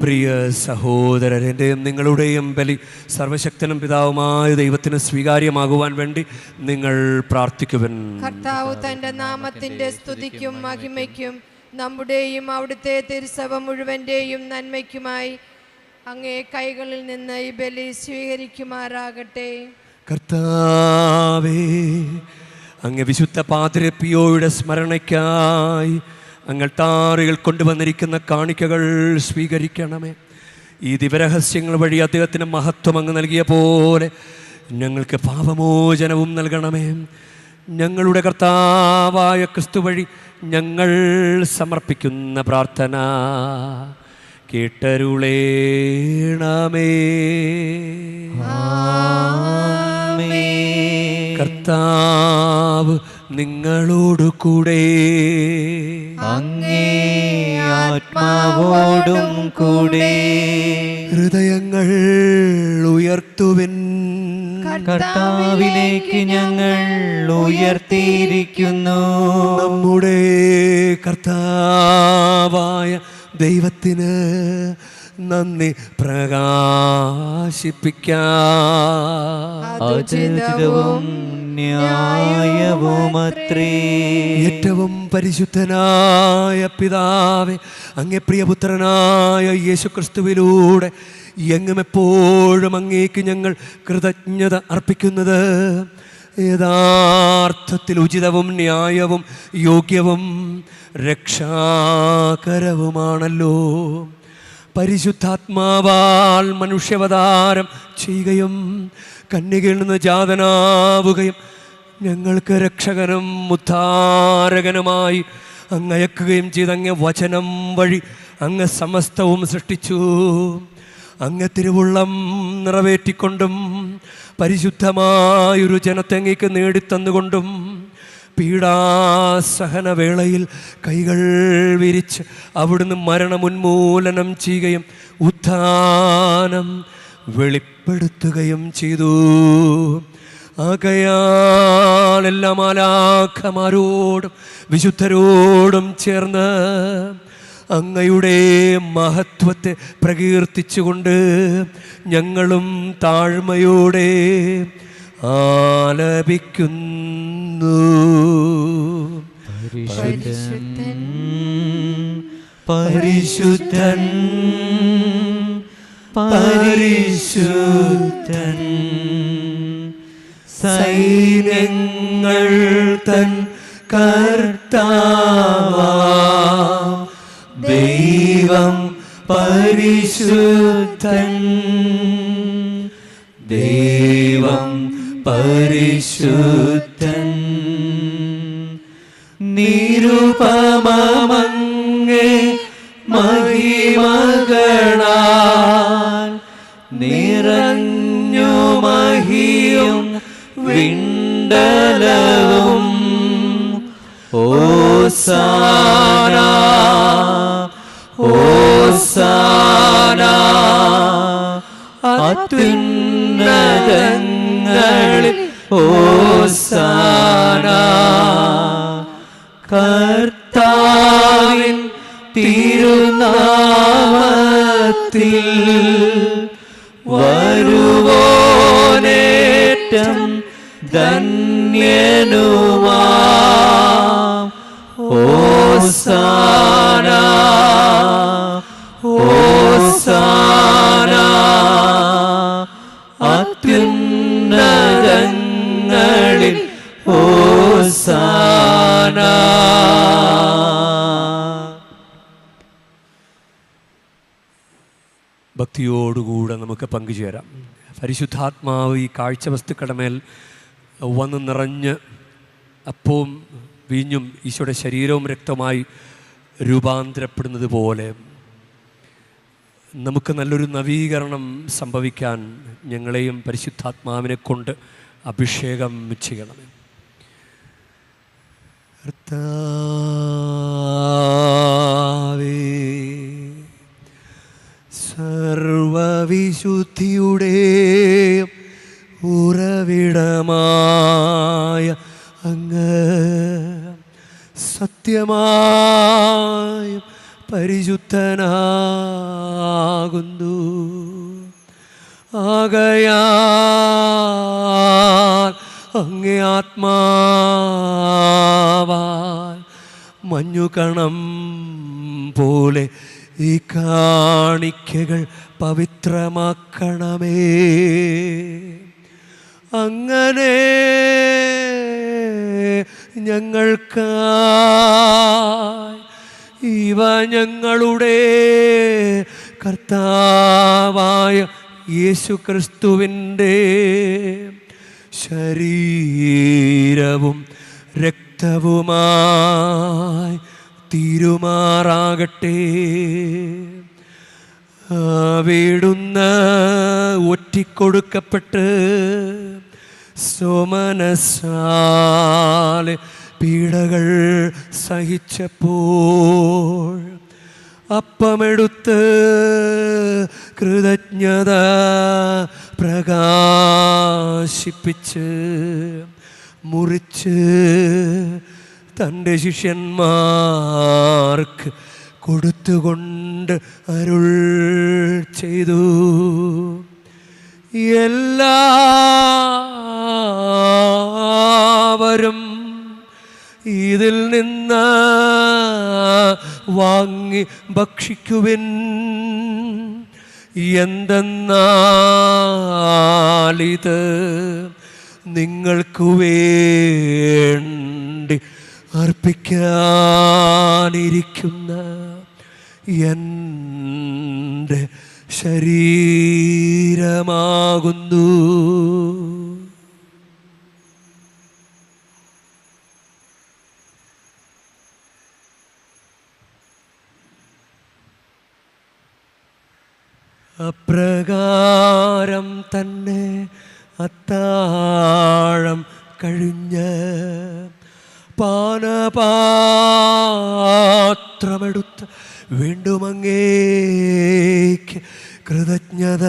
പ്രിയ സഹോദരൻ്റെയും നിങ്ങളുടെയും ബലി സർവശക്തനും പിതാവുമായ ദൈവത്തിന് സ്വീകാര്യമാകുവാൻ വേണ്ടി നിങ്ങൾ പ്രാർത്ഥിക്കുവൻ. കർത്താവ് തന്റെ നാമത്തിന്റെ സ്തുതിക്കും മഹിമയ്ക്കും നമ്മുടെയും അവിടുത്തെ തിരുസഭ മുഴുവന്റെയും നന്മയ്ക്കുമായി അങ്ങേ കൈകളിൽ നിന്ന് ഈ ബലി സ്വീകരിക്കുമാറാകട്ടെ. കർത്താവേ, അങ്ങ് വിശുദ്ധ പാദ്രി പിയോയുടെ സ്മരണയ്ക്കായി അങ്ങ് താറുകൾ കൊണ്ടുവന്നിരിക്കുന്ന കാണിക്കകൾ സ്വീകരിക്കണമേ. ഈ ദിവരഹസ്യങ്ങൾ വഴി അദ്ദേഹത്തിന് മഹത്വം അങ്ങ് നൽകിയ പോലെ ഞങ്ങൾക്ക് പാപമോചനവും നൽകണമേ. ഞങ്ങളുടെ കർത്താവായ ക്രിസ്തു വഴി ഞങ്ങൾ സമർപ്പിക്കുന്ന പ്രാർത്ഥന കേട്ടരുളേണമേ. കർത്താവ് നിങ്ങളോടു കൂടെ, അങ്ങേ ആത്മാവോടും കൂടെ. ഹൃദയങ്ങൾ ഉയർത്തുവിൻ. കർത്താവിലേക്ക് ഞങ്ങൾ ഉയർത്തിയിരിക്കുന്നു. നമ്മുടെ കർത്താവായ ദൈവത്തിന് നന്ദി പ്രകാശിപ്പിക്കാം. ഉചിതവും ന്യായവുമത്രേ. ഏറ്റവും പരിശുദ്ധനായ പിതാവേ, അങ്ങേ പ്രിയപുത്രനായ യേശുക്രിസ്തുവിലൂടെ എങ്ങും എപ്പോഴും അങ്ങേക്ക് ഞങ്ങൾ കൃതജ്ഞത അർപ്പിക്കുന്നത് യഥാർത്ഥത്തിൽ ഉചിതവും ന്യായവും യോഗ്യവും രക്ഷാകരവുമാണല്ലോ. പരിശുദ്ധാത്മാവാൽ മനുഷ്യാവതാരം ചെയ്യുകയും കന്യകയിൽ നിന്ന് ജാതനാവുകയും ഞങ്ങൾക്ക് രക്ഷകനും ഉദ്ധാരകനുമായി അങ്ങ് അയക്കുകയും ചെയ്ത് അങ്ങ് വചനം വഴി അങ്ങ് സമസ്തവും സൃഷ്ടിച്ചു. അങ്ങ് തിരുവുള്ളം നിറവേറ്റിക്കൊണ്ടും പരിശുദ്ധമായൊരു ജനത്തെ അങ്ങേക്ക് നേടിത്തന്നുകൊണ്ടും പീഡാസഹനവേളയിൽ കൈകൾ വിരിച്ച് അവിടുന്ന് മരണമുന്മൂലനം ചെയ്യുകയും ഉത്ഥാനം വെളിപ്പെടുത്തുകയും ചെയ്തു. ആകയാൽ എല്ലാ മാലാഖമാരോടും വിശുദ്ധരോടും ചേർന്ന് അങ്ങയുടെ മഹത്വത്തെ പ്രകീർത്തിച്ചുകൊണ്ട് ഞങ്ങളും താഴ്മയോടെ ആലപിക്കുന്നു. പരിശുദ്ധൻ പരിശുദ്ധൻ പരിശുദ്ധൻ സൈന്യങ്ങൾ തൻ കർത്താവാം ദൈവം പരിശുദ്ധൻ. ദൈവം പരിശുദ്ധൻ. നിരുപമമങ്ങേ മഹിമകളാൽ നിറഞ്ഞു മഹിയും വിണ്ടലവും. ഓസാന ഓസാന അത്യുന്നതങ്ങളിൽ ഓസാന. കർത്താവേ നാമത്തിൽ വരുവോനേറ്റം ധന്യനുമാം. ഹോസാന ഹോസാന അത്യുന്നതങ്ങളിൽ ഹോസാന. ഭക്തിയോടുകൂടെ നമുക്ക് പങ്കുചേരാം. പരിശുദ്ധാത്മാവ് ഈ കാഴ്ച വസ്തുക്കളുടെ മേൽ വന്ന് നിറഞ്ഞ് അപ്പവും വീഞ്ഞും ഈശോയുടെ ശരീരവും രക്തമായി രൂപാന്തരപ്പെടുന്നത് പോലെ നമുക്ക് നല്ലൊരു നവീകരണം സംഭവിക്കാൻ ഞങ്ങളെയും പരിശുദ്ധാത്മാവിനെ കൊണ്ട് അഭിഷേകം ചെയ്യണമേ. കർത്താവേ, സർവവിശുദ്ധിയുടെയും ഉറവിടമായ അങ്ങ് സത്യമായും പരിശുദ്ധനാകുന്നു. ആകയാൽ അങ്ങേ ആത്മാവാൽ മഞ്ഞുകണം പോലെ ഈ കാണിക്കകൾ പവിത്രമാക്കണമേ. അങ്ങനെ ഞങ്ങൾക്കായി ഇവ ഞങ്ങളുടെ കർത്താവായ യേശുക്രിസ്തുവിൻ്റെ ശരീരവും രക്തവുമായി തീരുമാറാകട്ടെ. അവിടുന്ന് ഒറ്റിക്കൊടുക്കപ്പെട്ട് സോമനസാലെ പീഡകൾ സഹിച്ചപ്പോൾ അപ്പമെടുത്ത് കൃതജ്ഞത പ്രകാശിപ്പിച്ച് മുറിച്ച് തൻ്റെ ശിഷ്യന്മാർക്ക് കൊടുത്തുകൊണ്ട് അരുൾ ചെയ്തു. എല്ലാവരും ഇതിൽ നിന്ന് വാങ്ങി ഭക്ഷിക്കുവിൻ. എന്തെന്നാലിത് നിങ്ങൾക്കു വേണ്ടി അർപ്പിക്കാനിരിക്കുന്ന എൻ്റെ ശരീരമാകുന്നു. അപ്രകാരം തന്നെ അത്താഴം കഴിഞ്ഞ് പാനപാത്രമെടുത്ത് വീണ്ടും അങ്ങേക്ക് കൃതജ്ഞത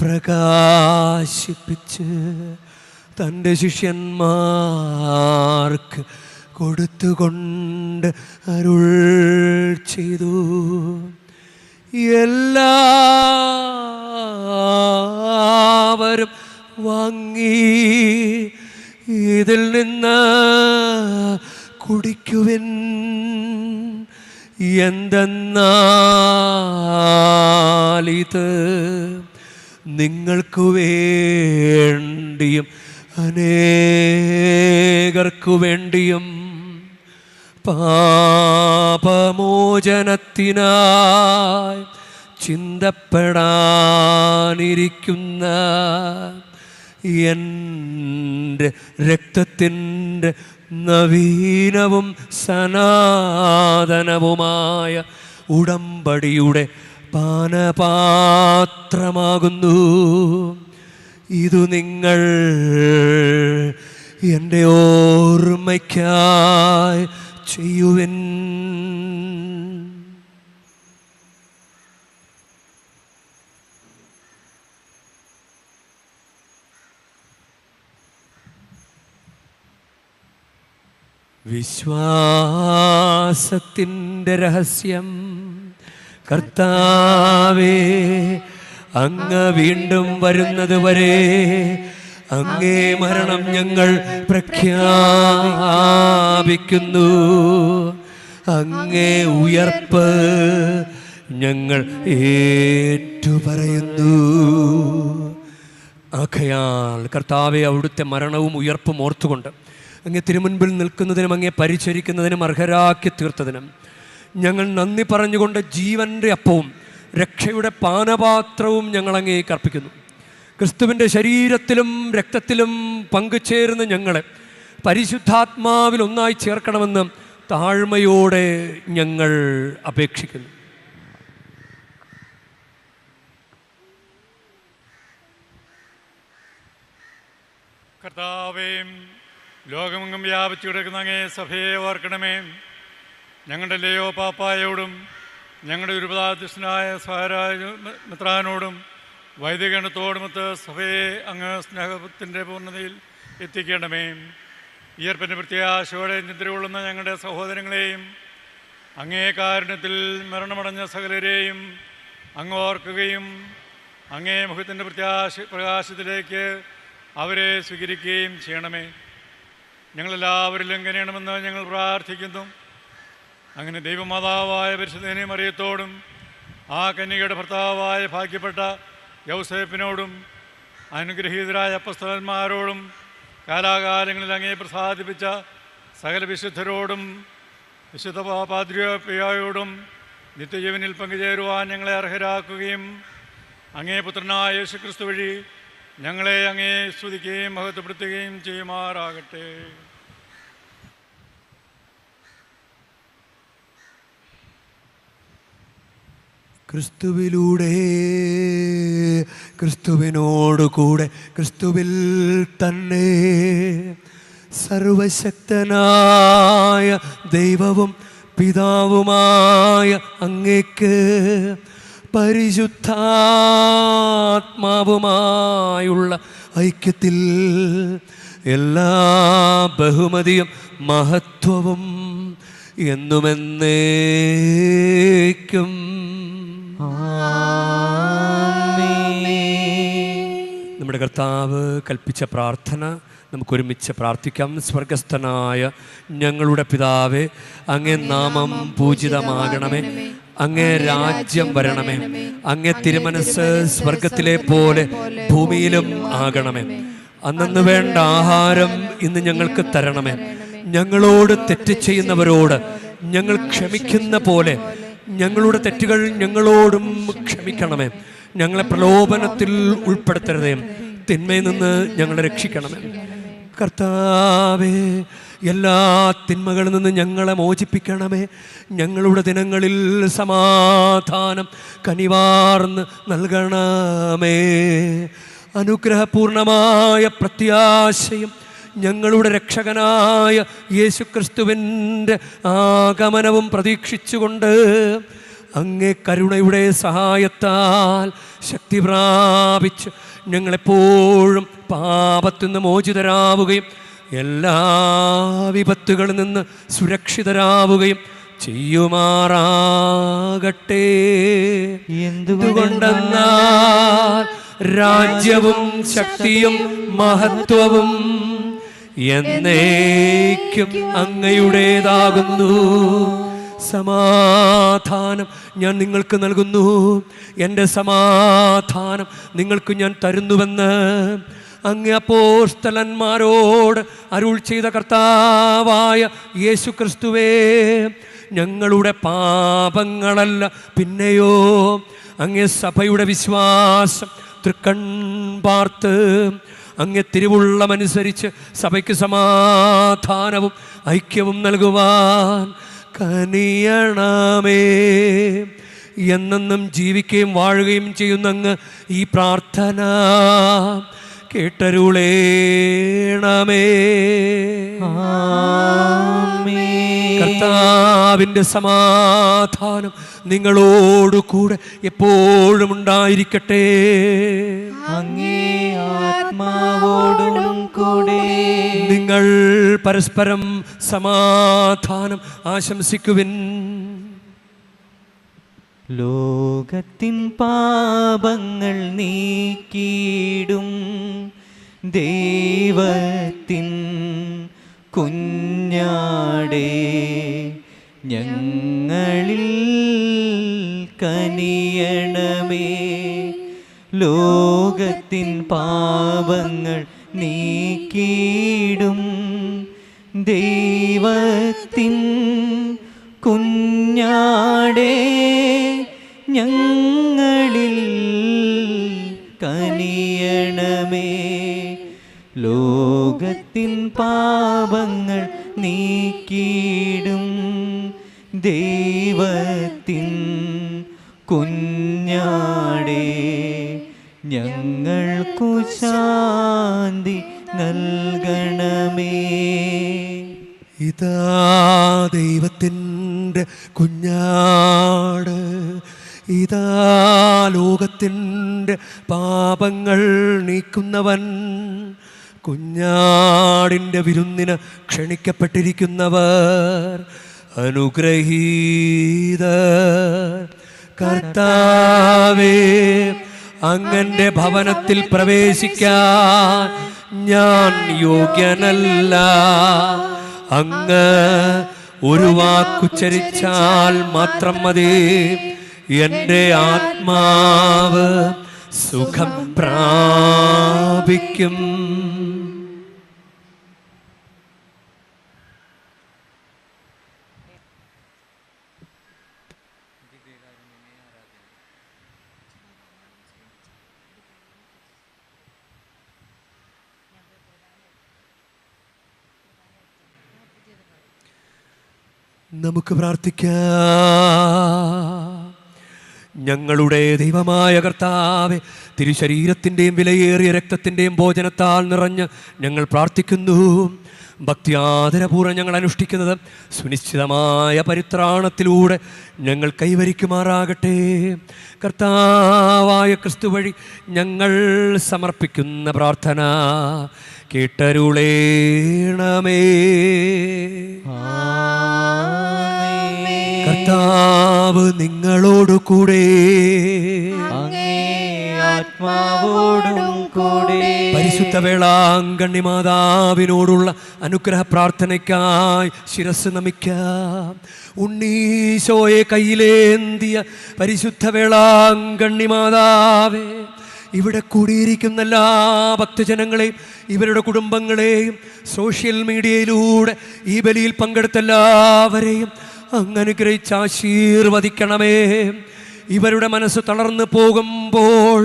പ്രകാശിപ്പിച്ച് തൻ്റെ ശിഷ്യന്മാർക്ക് കൊടുത്തുകൊണ്ട് അരുൾ ചെയ്തു. എല്ലാവരും വാങ്ങി ഇതിൽ നിന്ന് കുടിക്കുവിൻ. എന്തെന്നാലിത് നിങ്ങൾക്കു വേണ്ടിയും അനേകർക്കു വേണ്ടിയും പാപമോചനത്തിനായി ചിന്തപ്പെടാനിരിക്കുന്ന എൻ്റെ രക്തത്തിൻ്റെ നവീനവും സനാതനവുമായ ഉടമ്പടിയുടെ പാനപാത്രമാകുന്നു. ഇതു നിങ്ങൾ എൻ്റെ ഓർമ്മയ്ക്കായി ചെയ്യുവിൻ. വിശ്വാസത്തിൻ്റെ രഹസ്യം കർത്താവേ, അങ്ങ് വീണ്ടും വരുന്നത് വരെ അങ്ങേ മരണം ഞങ്ങൾ പ്രഖ്യാപിക്കുന്നു. അങ്ങേ ഉയർപ്പ് ഞങ്ങൾ ഏറ്റുപറയുന്നു. ആകയാൽ കർത്താവെ, അവിടുത്തെ മരണവും ഉയർപ്പും ഓർത്തുകൊണ്ട് അങ്ങേ തിരുമുൻപിൽ നിൽക്കുന്നതിനും അങ്ങേ പരിചരിക്കുന്നതിനും അർഹരാക്കി തീർത്തതിനും ഞങ്ങൾ നന്ദി പറഞ്ഞുകൊണ്ട് ജീവൻ്റെ അപ്പവും രക്ഷയുടെ പാനപാത്രവും ഞങ്ങൾ അങ്ങേക്ക് അർപ്പിക്കുന്നു. ക്രിസ്തുവിൻ്റെ ശരീരത്തിലും രക്തത്തിലും പങ്കുചേരുന്ന ഞങ്ങളെ പരിശുദ്ധാത്മാവിൽ ഒന്നായി ചേർക്കണമെന്ന് താഴ്മയോടെ ഞങ്ങൾ അപേക്ഷിക്കുന്നു. കർത്താവേയും ലോകമെങ്ങും വ്യാപിച്ചു കിടക്കുന്ന അങ്ങേ സഭയെ ഓർക്കണമേ. ഞങ്ങളുടെ ലേയോ പാപ്പായോടും ഞങ്ങളുടെ ഒരുപതാധ്യക്ഷനായ സഹരാജ മിത്രാനോടും വൈദികഗണത്തോടുമൊത്ത് സഭയെ അങ്ങ് സ്നേഹത്തിൻ്റെ പൂർണ്ണതയിൽ എത്തിക്കണമേ. ഈർപ്പിൻ്റെ പ്രത്യാശയോടെ നിദ്രകൊള്ളുന്ന ഞങ്ങളുടെ സഹോദരങ്ങളെയും അങ്ങേ കാരുണ്യത്തിൽ മരണമടഞ്ഞ സകലരെയും അങ്ങ് ഓർക്കുകയും അങ്ങേ മുഖത്തിൻ്റെ പ്രകാശത്തിലേക്ക് അവരെ സ്വീകരിക്കുകയും ചെയ്യണമേ. ഞങ്ങളെല്ലാവരിലും കനിയണമെന്ന് ഞങ്ങൾ പ്രാർത്ഥിക്കുന്നു. അങ്ങനെ ദൈവമാതാവായ പരിശുദ്ധനെ മറിയത്തോടും ആ കന്യകയുടെ ഭർത്താവായ ഭാഗ്യപ്പെട്ട യൗസേപ്പിനോടും അനുഗ്രഹീതരായ അപ്പസ്തലന്മാരോടും കാലാകാലങ്ങളിൽ അങ്ങേ പ്രസാദിപ്പിച്ച സകല വിശുദ്ധരോടും വിശുദ്ധ പാദ്രിയോയോടും നിത്യജീവനിൽ പങ്കുചേരുവാൻ ഞങ്ങളെ അർഹരാക്കുകയും അങ്ങേ പുത്രനായ യേശുക്രിസ്തു വഴി ഞങ്ങളെ അങ്ങേ സ്തുതിക്കുകയും മഹത്വപ്പെടുത്തുകയും ചെയ്യുമാറാകട്ടെ. ക്രിസ്തുവിലൂടെ, ക്രിസ്തുവിനോടുകൂടെ, ക്രിസ്തുവിൽ തന്നെ സർവശക്തനായ ദൈവവും പിതാവുമായ അങ്ങേക്ക് പരിശുദ്ധാത്മാവുമായുള്ള ഐക്യത്തിൽ എല്ലാ ബഹുമതിയും മഹത്വവും എന്നുമെന്നേക്കും നമ്മുടെ കർത്താവ് കൽപ്പിച്ച പ്രാർത്ഥന നമുക്കൊരുമിച്ച് പ്രാർത്ഥിക്കാം. സ്വർഗസ്ഥനായ ഞങ്ങളുടെ പിതാവേ, അങ്ങേ നാമം പൂജിതമാകണമേ, അങ്ങേ രാജ്യം വരണമേ, അങ്ങേ തിരുമനസ് സ്വർഗത്തിലെ പോലെ ഭൂമിയിലും ആകണമേ. അന്നന്ന് വേണ്ട ആഹാരം ഇന്ന് ഞങ്ങൾക്ക് തരണമേ. ഞങ്ങളോട് തെറ്റ് ചെയ്യുന്നവരോട് ഞങ്ങൾ ക്ഷമിക്കുന്ന പോലെ ഞങ്ങളുടെ തെറ്റുകൾ ഞങ്ങളോടും ക്ഷമിക്കണമേ. ഞങ്ങളെ പ്രലോഭനത്തിൽ ഉൾപ്പെടുത്തരുതേ, തിന്മയിൽ നിന്ന് ഞങ്ങളെ രക്ഷിക്കണമേ. കർത്താവേ, എല്ലാ തിന്മകളിൽ നിന്ന് ഞങ്ങളെ മോചിപ്പിക്കണമേ. ഞങ്ങളുടെ ദിനങ്ങളിൽ സമാധാനം കനിവാർന്ന് നൽകണമേ. അനുഗ്രഹപൂർണമായ പ്രത്യാശയും ഞങ്ങളുടെ രക്ഷകനായ യേശുക്രിസ്തുവിൻ്റെ ആഗമനവും പ്രതീക്ഷിച്ചുകൊണ്ട് അങ്ങേ കരുണയുടെ സഹായത്താൽ ശക്തി പ്രാപിച്ച് ഞങ്ങളെപ്പോഴും പാപത്തിൽ നിന്ന് മോചിതരാവുകയും എല്ലാ വിപത്തുകളിൽ നിന്ന് സുരക്ഷിതരാവുകയും ചെയ്യുമാറാകട്ടെ. എന്തുകൊണ്ടെന്നാൽ രാജ്യവും ശക്തിയും മഹത്വവും എന്നേക്കും അങ്ങയുടേതാകുന്നു. സമാധാനം ഞാൻ നിങ്ങൾക്ക് നൽകുന്നു, എൻ്റെ സമാധാനം നിങ്ങൾക്ക് ഞാൻ തരുന്നുവെന്ന് അങ്ങ് അപ്പോസ്തലന്മാരോട് അരുൾ ചെയ്ത കർത്താവായ യേശുക്രിസ്തുവേ, ഞങ്ങളുടെ പാപങ്ങളല്ല പിന്നെയോ അങ്ങേ സഭയുടെ വിശ്വാസം തൃക്കൺ പാർത്ത് അങ്ങേ തിരുവുള്ളമനുസരിച്ച് സഭയ്ക്ക് സമാധാനവും ഐക്യവും നൽകുവാൻ കനിയണമേ. എന്നെന്നും ജീവിക്കുകയും വാഴുകയും ചെയ്യുന്ന അങ്ങ് ഈ പ്രാർത്ഥന കേട്ടരുളേണമേ. കർത്താവിൻ്റെ സമാധാനം നിങ്ങളോടുകൂടെ എപ്പോഴും ഉണ്ടായിരിക്കട്ടെ. അങ്ങേ ആത്മാവോടും കൂടെ നിങ്ങൾ പരസ്പരം സമാധാനം ആശംസിക്കുവിൻ. ലോകത്തിൻ പാപങ്ങൾ നീക്കിയിടും ദൈവത്തിൻ കുഞ്ഞാടേ, ഞങ്ങളിൽ കനിയണമേ. ലോകത്തിൻ പാപങ്ങൾ നീക്കിയിടും ദൈവത്തിൻ കുഞ്ഞാടേ, ഞങ്ങളിൽ കനിയണമേ. ലോകത്തിൻ പാപങ്ങൾ നീക്കിയിടും ദൈവത്തിൻ കുഞ്ഞാടേ, ഞങ്ങൾക്കു ശാന്തി നൽകണമേ. ഇതാ ദൈവത്തിൻ്റെ കുഞ്ഞാട്, ഇതാ ലോകത്തിൻ്റെ പാപങ്ങൾ നീക്കുന്നവൻ. കുഞ്ഞാടിൻ്റെ വിരുന്നിന് ക്ഷണിക്കപ്പെട്ടിരിക്കുന്നവർ അനുഗ്രഹീതർ. കർത്താവേ, അങ്ങന്റെ ഭവനത്തിൽ പ്രവേശിക്കാൻ ഞാൻ യോഗ്യനല്ല. അങ്ങ് ഒരു വാക്കുച്ചരിച്ചാൽ മാത്രം മതി, എൻ്റെ ആത്മാവ് സുഖം പ്രാപിക്കും. നമുക്ക് പ്രാർത്ഥിക്കാം. ഞങ്ങളുടെ ദൈവമായ കർത്താവേ, തിരുശരീരത്തിൻ്റെയും വിലയേറിയ രക്തത്തിൻ്റെയും ഭോജനത്താൽ നിറഞ്ഞ് ഞങ്ങൾ പ്രാർത്ഥിക്കുന്നു. ഭക്തിയാദരപൂർവ്വം ഞങ്ങൾ അനുഷ്ഠിക്കുന്നത് സുനിശ്ചിതമായ പരിത്രാണത്തിലൂടെ ഞങ്ങൾ കൈവരിക്കുമാറാകട്ടെ. കർത്താവായ ക്രിസ്തു വഴി ഞങ്ങൾ സമർപ്പിക്കുന്ന പ്രാർത്ഥന കേട്ടരുളേണമേ. കർത്താവ് നിങ്ങളോടു കൂടെ, ആത്മാവോടും കൂടെ. പരിശുദ്ധ വേളാങ്കണ്ണി മാതാവിനോടുള്ള അനുഗ്രഹ പ്രാർത്ഥനയ്ക്കായി ശിരസ് നമിക്കാം. ഉണ്ണീശോയെ കയ്യിലേന്തിയ പരിശുദ്ധ വേളാങ്കണ്ണി മാതാവേ, ഇവിടെ കൂടിയിരിക്കുന്ന എല്ലാ ഭക്തജനങ്ങളെയും ഇവരുടെ കുടുംബങ്ങളെയും സോഷ്യൽ മീഡിയയിലൂടെ ഈ ബലിയിൽ പങ്കെടുത്ത എല്ലാവരെയും അങ്ങ് അനുഗ്രഹിച്ച് ആശീർവദിക്കണമേ. ഇവരുടെ മനസ്സ് തളർന്നു പോകുമ്പോൾ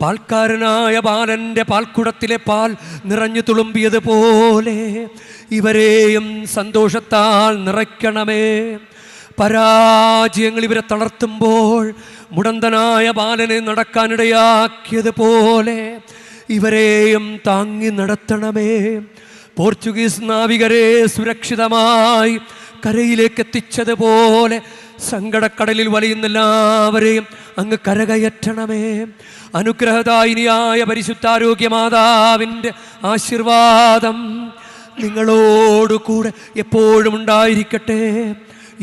പാൽക്കാരനായ ബാലൻ്റെ പാൽക്കുടത്തിലെ പാൽ നിറഞ്ഞു തുളുമ്പിയതുപോലെ ഇവരെയും സന്തോഷത്താൽ നിറയ്ക്കണമേ. പരാജയങ്ങൾ ഇവരെ തളർത്തുമ്പോൾ മുടന്തനായ ബാലനെ നടക്കാനിടയാക്കിയതുപോലെ ഇവരെയും താങ്ങി നടത്തണമേ. പോർച്ചുഗീസ് നാവികരെ സുരക്ഷിതമായി കരയിലേക്ക് എത്തിച്ചതുപോലെ സങ്കടക്കടലിൽ വലിയുന്ന എല്ലാവരെയും അങ്ങ് കരകയറ്റണമേ. അനുഗ്രഹദായിനിയായ പരിശുദ്ധാരോഗ്യ മാതാവിൻ്റെ ആശീർവാദം നിങ്ങളോടു കൂടെ എപ്പോഴും ഉണ്ടായിരിക്കട്ടെ.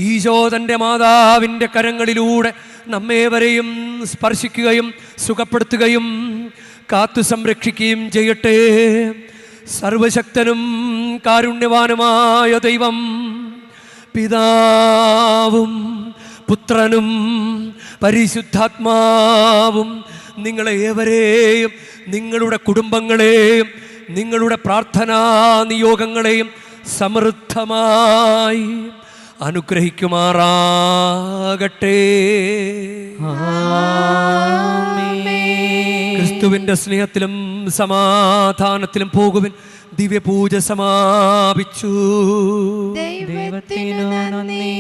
ഈശോ തൻ്റെ മാതാവിൻ്റെ കരങ്ങളിലൂടെ നമ്മേവരെയും സ്പർശിക്കുകയും സുഖപ്പെടുത്തുകയും കാത്തു സംരക്ഷിക്കുകയും ചെയ്യട്ടെ. സർവശക്തനും കാരുണ്യവാനുമായ ദൈവം പിതാവും പുത്രനും പരിശുദ്ധാത്മാവും നിങ്ങളെ ഏവരെയും നിങ്ങളുടെ കുടുംബങ്ങളെയും നിങ്ങളുടെ പ്രാർത്ഥനാ നിയോഗങ്ങളെയും സമൃദ്ധമായി അനുഗ്രഹിക്കുമാറാകട്ടെ. ക്രിസ്തുവിൻ്റെ സ്നേഹത്തിലും സമാധാനത്തിലും പോകുവിൻ. ദിവ്യപൂജ സമാപിച്ചു. ദൈവത്തിനു നന്ദി.